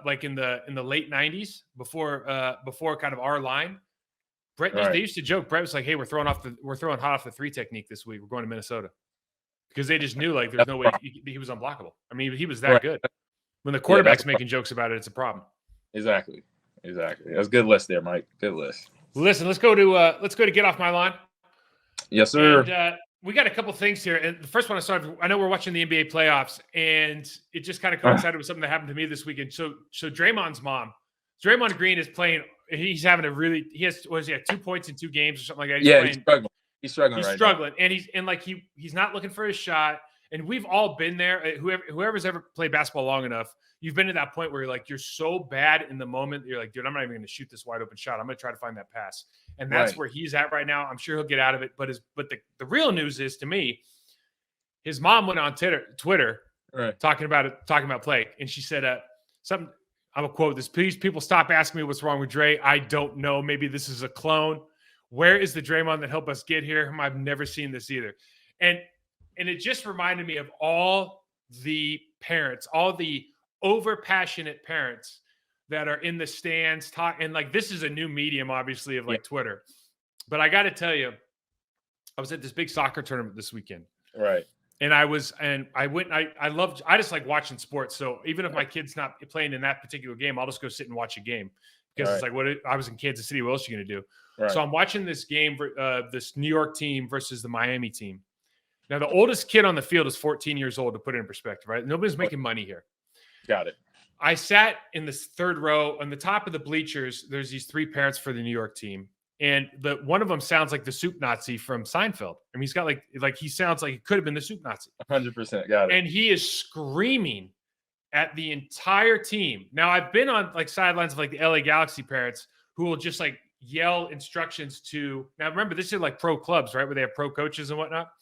Speaker 3: like in the late 90s, before kind of our line, Brett, they used to joke. Brett was like, "Hey, we're throwing hot off the 3 technique this week. We're going to Minnesota," because they just knew like there's no way he was unblockable. I mean, he was that good. When the quarterback's making jokes about it, it's a problem.
Speaker 2: Exactly. That's a good list there, Mike. Good list.
Speaker 3: Listen, let's go to Get Off My Lawn.
Speaker 2: Yes, sir.
Speaker 3: And, we got a couple things here. And the first one I know we're watching the NBA playoffs, and it just kind of coincided with something that happened to me this weekend. So Draymond's mom, Draymond Green, is playing. He's having he has 2 points in 2 games or something like that. He's struggling. And he's not looking for his shot. And we've all been there. Whoever's ever played basketball long enough, you've been to that point where you're so bad in the moment. You're like, dude, I'm not even going to shoot this wide open shot. I'm going to try to find that pass. And that's where he's at right now. I'm sure he'll get out of it. But the real news is, to me, his mom went on Twitter talking about play. And she said something, I'm going to quote this: "Please, people, stop asking me what's wrong with Dre. I don't know. Maybe this is a clone. Where is the Draymond that helped us get here? I've never seen this either." And it just reminded me of all the parents, all the over-passionate parents that are in the stands and this is a new medium, obviously, of Twitter. But I got to tell you, I was at this big soccer tournament this weekend.
Speaker 2: Right.
Speaker 3: And I just like watching sports. So even if my kid's not playing in that particular game, I'll just go sit and watch a game, because it's like, I was in Kansas City. What else are you going to do? Right. So I'm watching this game, this New York team versus the Miami team. Now, the oldest kid on the field is 14 years old, to put it in perspective, right? Nobody's making money here.
Speaker 2: Got it.
Speaker 3: I sat in this 3rd row on the top of the bleachers. There's these 3 parents for the New York team. And one of them sounds like the soup Nazi from Seinfeld. I mean, he's got he sounds like he could have been the soup Nazi.
Speaker 2: 100%. Got it.
Speaker 3: And he is screaming at the entire team. Now, I've been on sidelines of the LA Galaxy parents who will just yell instructions to. Now, remember, this is pro clubs, right? Where they have pro coaches and whatnot.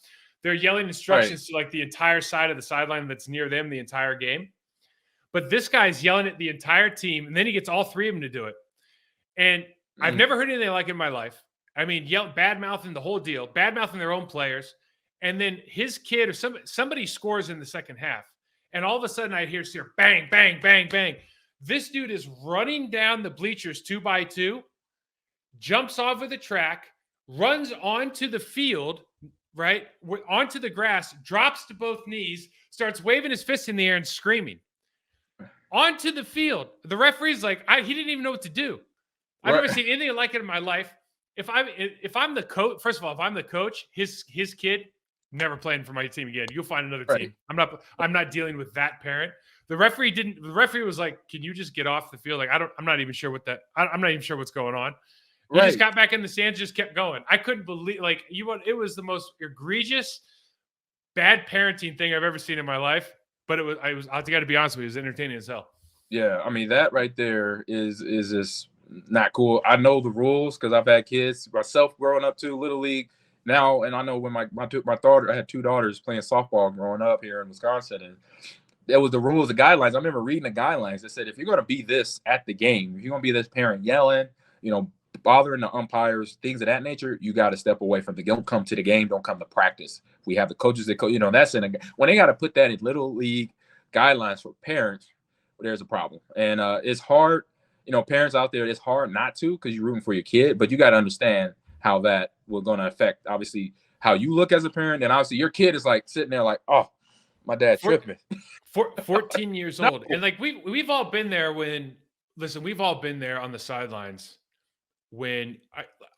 Speaker 3: They're yelling instructions to the entire side of the sideline that's near them the entire game. But this guy's yelling at the entire team, and then he gets all 3 of them to do it. And I've never heard anything like it in my life. I mean, bad-mouthing the whole deal, bad-mouthing their own players. And then his kid or somebody scores in the second half. And all of a sudden I hear bang, bang, bang, bang. This dude is running down the bleachers 2 by 2, jumps over the track, runs onto the field, right, onto the grass, drops to both knees, starts waving his fist in the air and screaming. Onto the field. The referee's he didn't even know what to do. I've never seen anything like it in my life. If I'm the coach, first of all, if I'm the coach, his kid never playing for my team again. You'll find another team. I'm not dealing with that parent. The referee was like, "Can you just get off the field?" I'm not even sure I'm not even sure what's going on. He just got back in the stands, just kept going. I couldn't believe it was the most egregious bad parenting thing I've ever seen in my life. But I got to be honest with you, it was entertaining as hell.
Speaker 2: Yeah, I mean, that right there is just not cool. I know the rules because I've had kids myself growing up too, Little League now, and I know when my daughter, I had 2 daughters playing softball growing up here in Wisconsin, and there was the rules, the guidelines. I remember reading the guidelines that said if you're going to be this at the game, if you're going to be this parent yelling, bothering the umpires, things of that nature, you got to step away from don't come to the game, don't come to practice. We have the coaches that that's when they got to put that in Little League guidelines for parents, there's a problem. And it's hard, parents out there, it's hard not to, because you're rooting for your kid, but you got to understand how that will going to affect, obviously, how you look as a parent. And obviously your kid is sitting there oh, my dad tripping.
Speaker 3: 14 years old. And we've all been there we've all been there on the sidelines when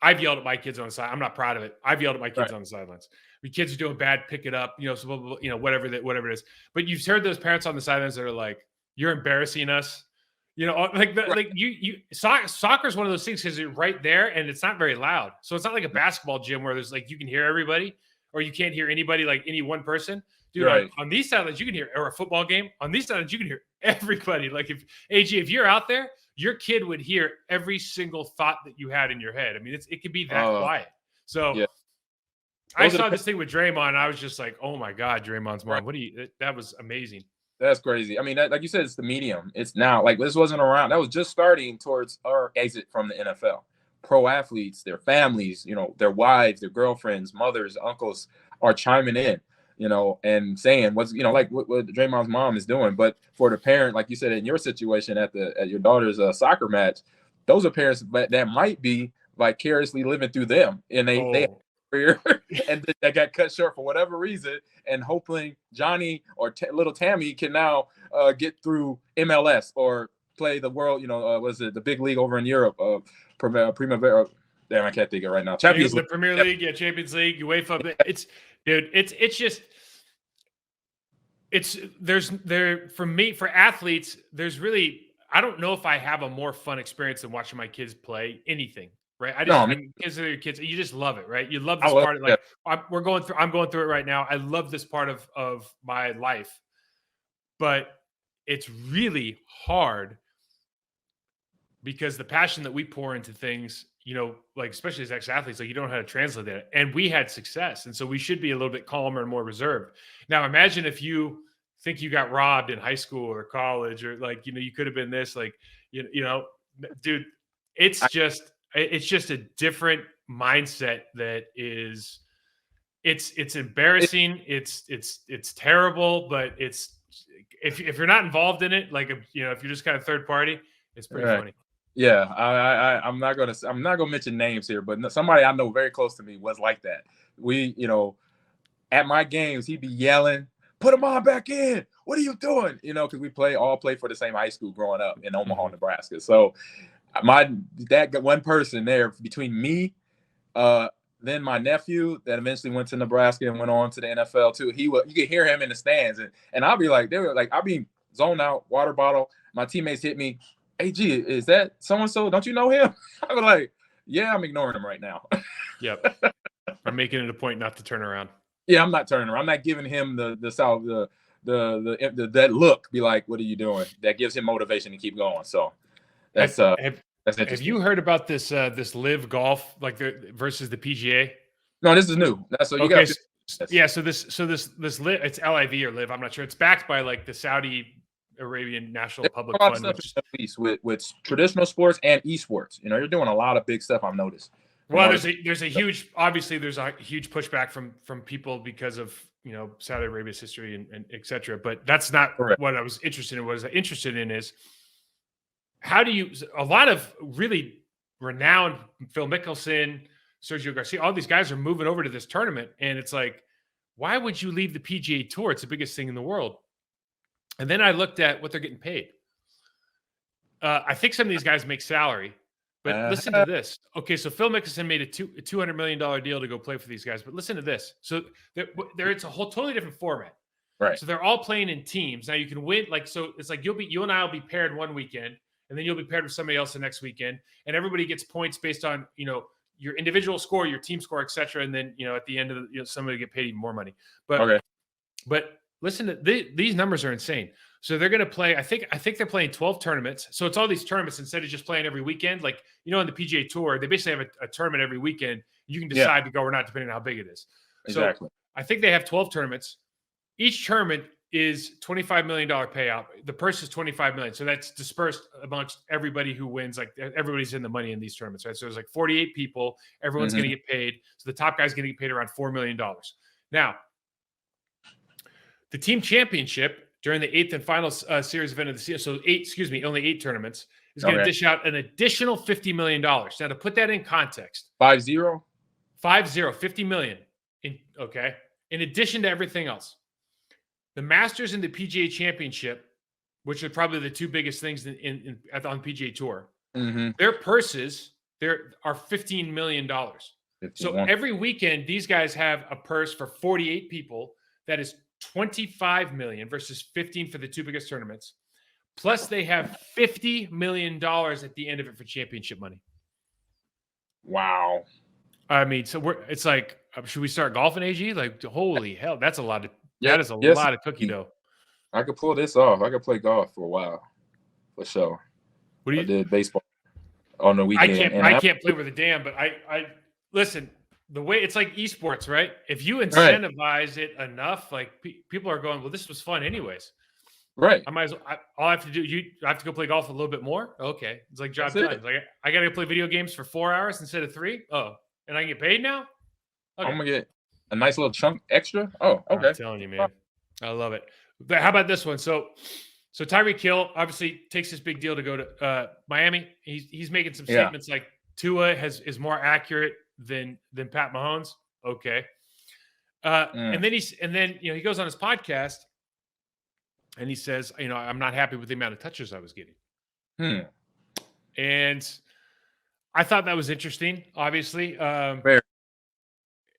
Speaker 3: I've yelled at my kids on the side. I'm not proud of it. I've yelled at my kids
Speaker 2: Right.
Speaker 3: on the sidelines. When kids are doing bad, pick it up, whatever it is. But you've heard those parents on the sidelines that are like, "You're embarrassing us." Soccer is one of those things because you're right there and it's not very loud. So it's not like a basketball gym where there's like you can hear everybody or you can't hear anybody, like any one person. Dude,
Speaker 2: Right.
Speaker 3: on these sidelines you can hear, or a football game on these sidelines you can hear everybody. Like if you're out there, your kid would hear every single thought that you had in your head. I mean, it could be that quiet. So
Speaker 2: yeah.
Speaker 3: I saw this thing with Draymond. And I was just like, oh my God, Draymond's mom.
Speaker 2: Right.
Speaker 3: That was amazing.
Speaker 2: That's crazy. I mean, like you said, it's the medium. It's now like this wasn't around. That was just starting towards our exit from the NFL. Pro athletes, their families, their wives, their girlfriends, mothers, uncles are chiming in, and saying what's, like what Draymond's mom is doing. But for the parent, like you said, in your situation at your daughter's soccer match, those are parents that might be vicariously living through them, and they and that got cut short for whatever reason, and hoping Johnny or little Tammy can now get through MLS or play the world, was it the big league over in Europe, Primavera? Damn, I can't think of it right now.
Speaker 3: Champions League. The Premier League, Champions League, UEFA. For athletes, there's really, I don't know if I have a more fun experience than watching my kids play anything. Right. Kids are your kids. You just love it, right? You love this part. Like I'm going through it right now. I love this part of my life, but it's really hard because the passion that we pour into things, like especially as ex-athletes, like you don't know how to translate that. And we had success. And so we should be a little bit calmer and more reserved. Now, imagine if you think you got robbed in high school or college, or like, you could have been this, like, dude, it's just a different mindset that is, it's embarrassing. It's terrible, but if you're not involved in it, like, if you're just kind of third party, it's pretty funny.
Speaker 2: Yeah. I'm not going to mention names here, but somebody I know very close to me was like that. We, at my games, he'd be yelling, "Put him on back in. What are you doing?" Cause we all played for the same high school growing up in Omaha, Nebraska. So, that one person there between me, then my nephew that eventually went to Nebraska and went on to the NFL too. You could hear him in the stands, and I'll be like, I'll be zoned out, water bottle. My teammates hit me. "Hey, G, is that so and so? Don't you know him?" I'm like, "Yeah, I'm ignoring him right now."
Speaker 3: Yep, I'm making it a point not to turn around.
Speaker 2: Yeah, I'm not turning around. I'm not giving him the that look. Be like, "What are you doing?" That gives him motivation to keep going. So. That's interesting.
Speaker 3: Have you heard about this live golf versus the PGA?
Speaker 2: No, this is new. That's what you
Speaker 3: got.
Speaker 2: Yeah.
Speaker 3: So this live, it's LIV or live. I'm not sure. It's backed by like the Saudi Arabian National Public Fund,
Speaker 2: with traditional sports and esports. You're doing a lot of big stuff. I've noticed.
Speaker 3: Well, there's a huge pushback from people because of Saudi Arabia's history and etc. But that's not correct. What I was interested in. What I was interested in is, how do you, a lot of really renowned, Phil Mickelson, Sergio Garcia, all these guys are moving over to this tournament. And it's like, why would you leave the PGA Tour? It's the biggest thing in the world. And then I looked at what they're getting paid. I think some of these guys make salary, but listen to this. Okay, so Phil Mickelson made a $200 million deal to go play for these guys. But listen to this. So it's a whole totally different format.
Speaker 2: Right.
Speaker 3: So they're all playing in teams. Now you can win. So it's like you and I will be paired one weekend, and then you'll be paired with somebody else the next weekend, and everybody gets points based on your individual score, your team score, etc. And then at the end of somebody get paid even more money. But listen to these numbers are insane. So they're going to play. I think they're playing 12 tournaments. So it's all these tournaments instead of just playing every weekend. Like on the PGA Tour, they basically have a tournament every weekend. You can decide to go or not depending on how big it is.
Speaker 2: Exactly.
Speaker 3: So I think they have 12 tournaments. Each tournament is $25 million payout. The purse is $25 million. So that's dispersed amongst everybody who wins. Like everybody's in the money in these tournaments, right? So there's like 48 people. Everyone's going to get paid. So the top guy's going to get paid around $4 million. Now, the team championship during the 8th and final series event of the season, only 8 tournaments, is going to dish out an additional $50 million. Now, to put that in context,
Speaker 2: 50?
Speaker 3: 50 million. In addition to everything else. The Masters and the PGA Championship, which are probably the two biggest things on the PGA Tour, their purses, there are $15 million.
Speaker 2: 51.
Speaker 3: So every weekend, these guys have a purse for 48 people that is 25 million versus 15 for the two biggest tournaments. Plus, they have $50 million at the end of it for championship money.
Speaker 2: Wow.
Speaker 3: I mean, so it's like, should we start golfing, AG? Like, holy hell, that's a lot of that is a
Speaker 2: Yes.
Speaker 3: lot of cookie dough.
Speaker 2: I could pull this off. I could play golf for a while, for sure. I did baseball on the weekend.
Speaker 3: I can't play with a damn, but I listen. The way it's like esports, right? If you incentivize it enough, like people are going, well, this was fun anyways.
Speaker 2: Right.
Speaker 3: I might as well. All I have to do, I have to go play golf a little bit more. Okay, it's like job done. Like I got to play video games for 4 hours instead of 3. Oh, and I can get paid now. Okay.
Speaker 2: I'm gonna get a nice little chunk extra. Oh, okay.
Speaker 3: I'm telling you, man, I love it. But how about this one? So Tyreek Hill obviously takes this big deal to go to Miami. He's making some statements like Tua is more accurate than Pat Mahomes. Okay. And then he goes on his podcast and he says, I'm not happy with the amount of touches I was getting. And I thought that was interesting. Obviously,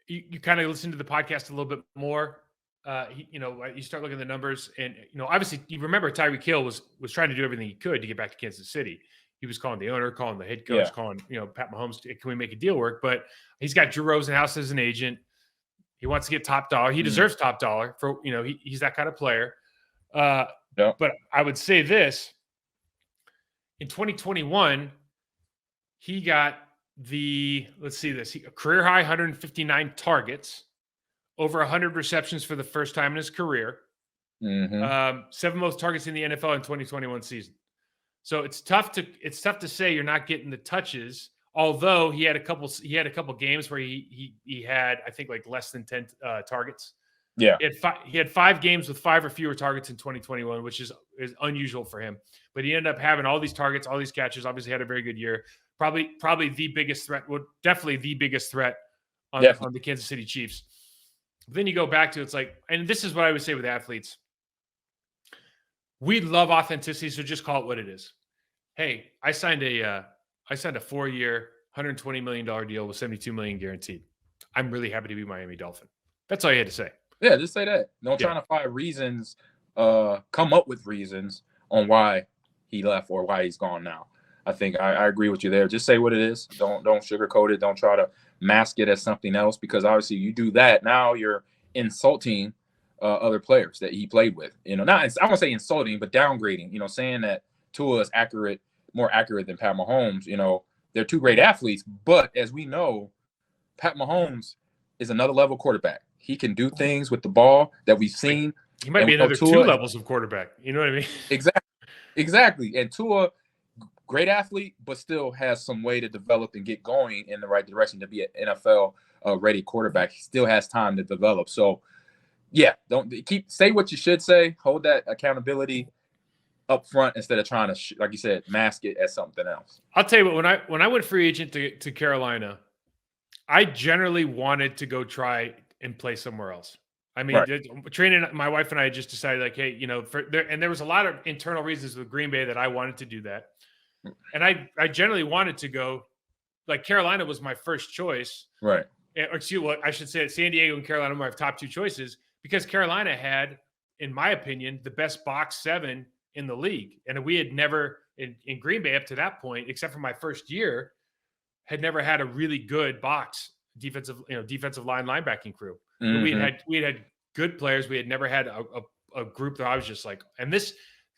Speaker 3: you kind of listen to the podcast a little bit more. You start looking at the numbers, and obviously, you remember Tyreek Hill was trying to do everything he could to get back to Kansas City. He was calling the owner, calling the head coach, calling Pat Mahomes. Can we make a deal work? But he's got Drew Rosenhaus as an agent. He wants to get top dollar. He deserves top dollar for he's that kind of player. But I would say this: in 2021, he got a career high 159 targets, over 100 receptions for the first time in his career. 7 most targets in the NFL in 2021 season. So it's tough to say you're not getting the touches. Although he had a couple games where he had, I think, like less than 10 targets.
Speaker 2: Yeah,
Speaker 3: he had 5 games with 5 or fewer targets in 2021, which is unusual for him. But he ended up having all these targets, all these catches. Obviously, had a very good year. Probably the biggest threat. Well, definitely the biggest threat on the Kansas City Chiefs. But then you go back to it's like, and this is what I would say with athletes. We love authenticity, so just call it what it is. Hey, I signed a 4-year, $120 million deal with $72 million guaranteed. I'm really happy to be Miami Dolphin. That's all you had to say.
Speaker 2: Yeah, just say that. Don't trying to find reasons, come up with reasons on why he left or why he's gone now. I think I agree with you there. Just say what it is. Don't sugarcoat it. Don't try to mask it as something else, because obviously you do that, now you're insulting other players that he played with. Not I won't say insulting, but downgrading. Saying that Tua is more accurate than Pat Mahomes. They're two great athletes, but as we know, Pat Mahomes is another level quarterback. He can do things with the ball that we've seen.
Speaker 3: He might be another 2 levels of quarterback. You know what I mean?
Speaker 2: Exactly. And Tua, great athlete, but still has some way to develop and get going in the right direction to be an NFL ready quarterback. He still has time to develop. So, don't say what you should say. Hold that accountability up front instead of trying to, like you said, mask it as something else.
Speaker 3: I'll tell you what. When I went free agent to Carolina, I generally wanted to go try and play somewhere else. I mean, training. My wife and I just decided, like, hey, and there was a lot of internal reasons with Green Bay that I wanted to do that. And I generally wanted to go, like, Carolina was my first choice.
Speaker 2: Right.
Speaker 3: Or excuse me, I should say San Diego and Carolina were my top 2 choices, because Carolina had, in my opinion, the best box 7 in the league. And we had never, in Green Bay up to that point, except for my first year, had never had a really good box defensive line linebacking crew. We had good players. We had never had a group that I was just like, and this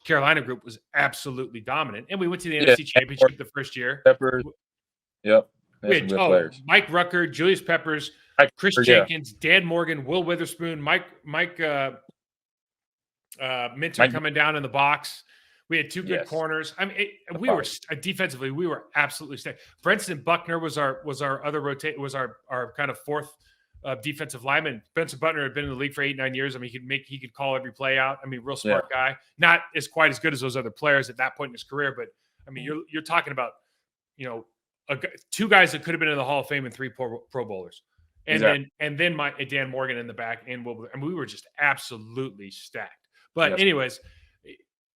Speaker 3: Carolina group was absolutely dominant. And we went to the NFC Championship the first year.
Speaker 2: Peppers. Yep.
Speaker 3: We had, Mike Rucker, Julius Peppers, Chris Jenkins, Dan Morgan, Will Witherspoon, Mike Minter coming down in the box. We had 2 good corners. I mean, we were defensively, we were absolutely stacked. Brenton Buckner was our other our kind of 4th defensive lineman. Benson Butner had been in the league for 8-9 years. I mean, he could call every play out. I mean, real smart guy. Not as quite as good as those other players at that point in his career, but I mean, you're talking about 2 guys that could have been in the Hall of Fame and 3 Pro Bowlers, and then my Dan Morgan in the back, and we were just absolutely stacked. But anyways,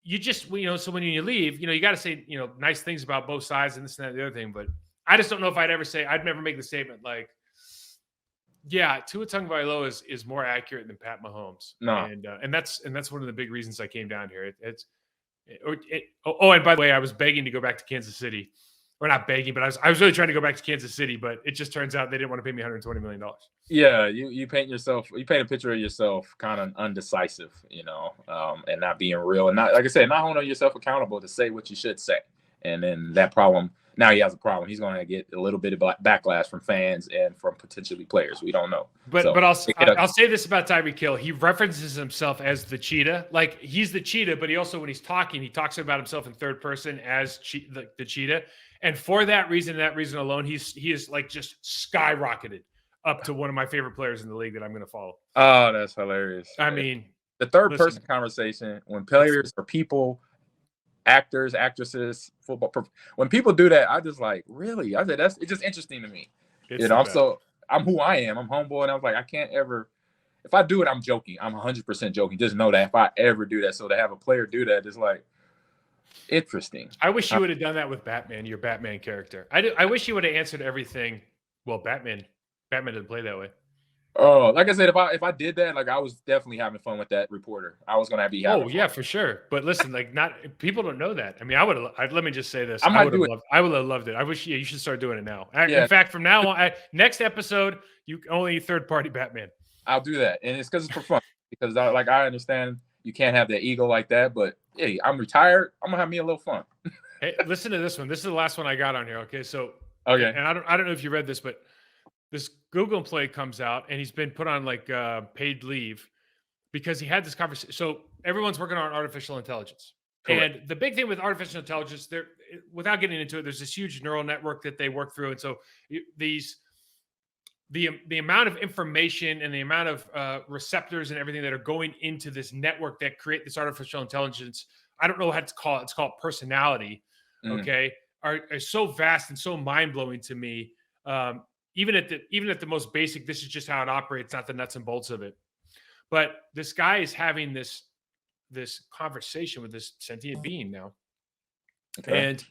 Speaker 3: you just so when you leave, you got to say nice things about both sides and this and that and the other thing. But I just don't know if I'd never make the statement like, yeah, Tua Tagovailoa is more accurate than Pat Mahomes.
Speaker 2: No.
Speaker 3: And that's one of the big reasons I came down here. And by the way, I was begging to go back to Kansas City. Or not begging, but I was really trying to go back to Kansas City, but it just turns out they didn't want to pay me $120 million.
Speaker 2: Yeah, you paint a picture of yourself kind of undecisive, and not being real, and not, like I said, not holding yourself accountable to say what you should say. And then that problem, now he has a problem. He's going to get a little bit of backlash from fans and from potentially players. We don't know.
Speaker 3: But I'll say this about Tyreek Hill. He references himself as the cheetah. Like, he's the cheetah, but he also, when he's talking, he talks about himself in third person as the cheetah. And for that reason alone, he is like just skyrocketed up to one of my favorite players in the league that I'm going to follow.
Speaker 2: Oh, that's hilarious.
Speaker 3: I mean,
Speaker 2: the third person conversation, when players or people, actors, actresses, football, when people do that, I just like, really? I said, it's just interesting to me. I'm who I am. I'm humble, and I was like, I can't ever. If I do it, I'm joking. I'm 100% joking. Just know that if I ever do that, so to have a player do that, it's like. Interesting.
Speaker 3: I wish you would have done that with Batman, your Batman character. I wish you would have answered everything. Well, Batman didn't play that way.
Speaker 2: Oh, like I said, if I did that, like, I was definitely having fun with that reporter. I was gonna be having fun.
Speaker 3: For sure. But listen, like, not people don't know that. I mean, let me just say this.
Speaker 2: I would
Speaker 3: have loved it. I wish you should start doing it now. In fact, from now on, next episode, you only third party Batman.
Speaker 2: I'll do that, and it's because it's for fun. Because I understand you can't have that ego like that, but hey, I'm retired. I'm gonna have me a little fun.
Speaker 3: Hey, listen to this one. This is the last one I got on here. Okay, so
Speaker 2: and
Speaker 3: I don't know if you read this, but this Google employee comes out and he's been put on like paid leave because he had this conversation. So everyone's working on artificial intelligence. Correct. And the big thing with artificial intelligence, without getting into it, there's this huge neural network that they work through, and so the amount of information and the amount of receptors and everything that are going into this network that create this artificial intelligence, I don't know how to call it. It's called personality. Okay, are so vast and so mind blowing to me. Even at the most basic, this is just how it operates, not the nuts and bolts of it. But this guy is having this conversation with this sentient being now, and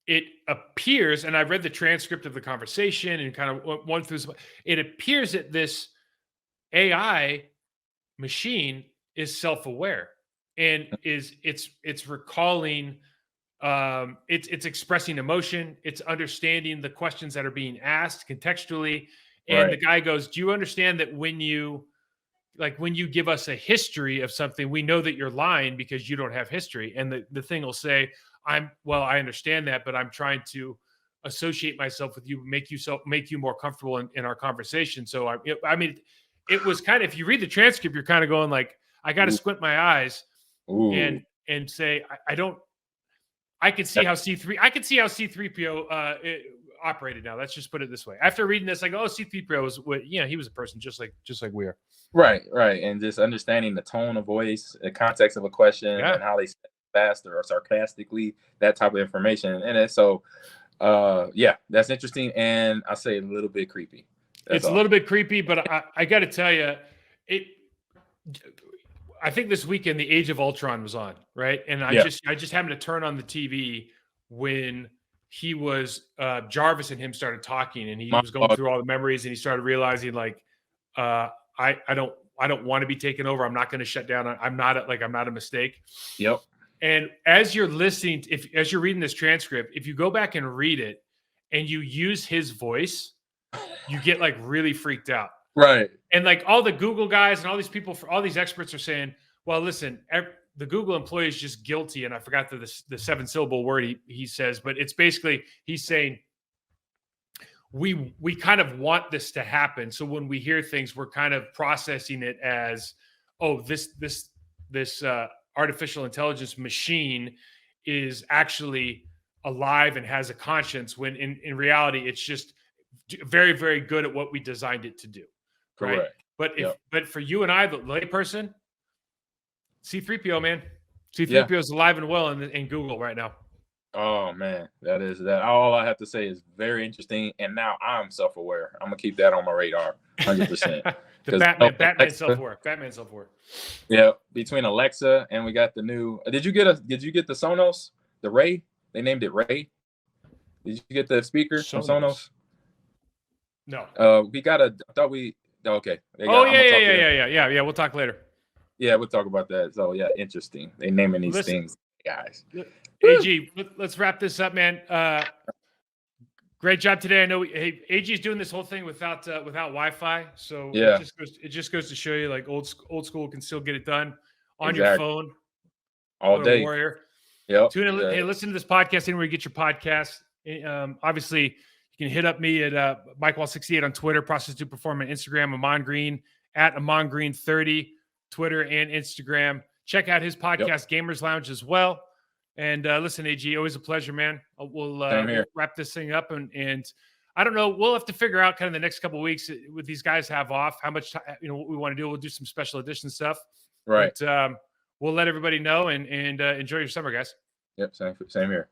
Speaker 3: it appears, and I read the transcript of the conversation and kind of went through this. It appears that this AI machine is self-aware and it's recalling, it's expressing emotion, it's understanding the questions that are being asked contextually. And the guy goes, "Do you understand that when you give us a history of something, we know that you're lying because you don't have history?" And the thing will say, I understand that, but I'm trying to associate myself with you, make you more comfortable in our conversation. So I mean, it was kind of, if you read the transcript, you're kind of going like, I got to squint my eyes and say, I could see how C3PO operated now. Let's just put it this way. After reading this, like, C3PO was, he was a person just like we are.
Speaker 2: Right. And just understanding the tone of voice, the context of a question, and how they faster or sarcastically, that type of information. And so, that's interesting. And I say a little bit creepy.
Speaker 3: It's a little bit creepy, but I got to tell you, I think this weekend, the Age of Ultron was on, right? And I just happened to turn on the TV when he was Jarvis and him started talking, and he was going through all the memories, and he started realizing like, I don't want to be taken over. I'm not going to shut down. I'm not a mistake.
Speaker 2: Yep.
Speaker 3: And as you're listening, as you're reading this transcript, if you go back and read it and you use his voice, you get like really freaked out.
Speaker 2: Right.
Speaker 3: And like all the Google guys and all these people, all these experts are saying, well, listen, the Google employee is just guilty. And I forgot the 7-syllable word he says, but it's basically, he's saying, we kind of want this to happen. So when we hear things, we're kind of processing it as, this artificial intelligence machine is actually alive and has a conscience, when in reality, it's just very, very good at what we designed it to do. Right. Correct. But for you and I, the layperson, C3PO, man, C3PO is alive and well in Google right now.
Speaker 2: Oh man, that is that. All I have to say is very interesting. And now I'm self-aware. I'm gonna keep that on my radar, 100%.
Speaker 3: Batman self-aware. Batman self-aware.
Speaker 2: Yeah, between Alexa and we got the new. Did you get the Sonos? The Ray? They named it Ray. Did you get the speaker from Sonos?
Speaker 3: No.
Speaker 2: We got a. I thought we. Okay.
Speaker 3: Yeah. We'll talk later.
Speaker 2: Yeah, we'll talk about that. So yeah, interesting. They naming these things, guys.
Speaker 3: AG, let's wrap this up, man. Great job today. I know AG is doing this whole thing without Wi-Fi, so
Speaker 2: yeah,
Speaker 3: it just goes to show you, like old school can still get it done on your phone
Speaker 2: all day.
Speaker 3: Warrior.
Speaker 2: Yep.
Speaker 3: Hey, listen to this podcast anywhere you get your podcast. Obviously, you can hit up me at MikeWall68 on Twitter, Process to Perform on Instagram, Ahman Green at Ahman Green 30, Twitter and Instagram. Check out his podcast, Gamers Lounge, as well. And listen, AG, always a pleasure, man. We'll wrap this thing up, and I don't know. We'll have to figure out kind of the next couple of weeks with these guys have off, how much time, what we want to do. We'll do some special edition stuff,
Speaker 2: right?
Speaker 3: But we'll let everybody know, and enjoy your summer, guys.
Speaker 2: Yep, same here.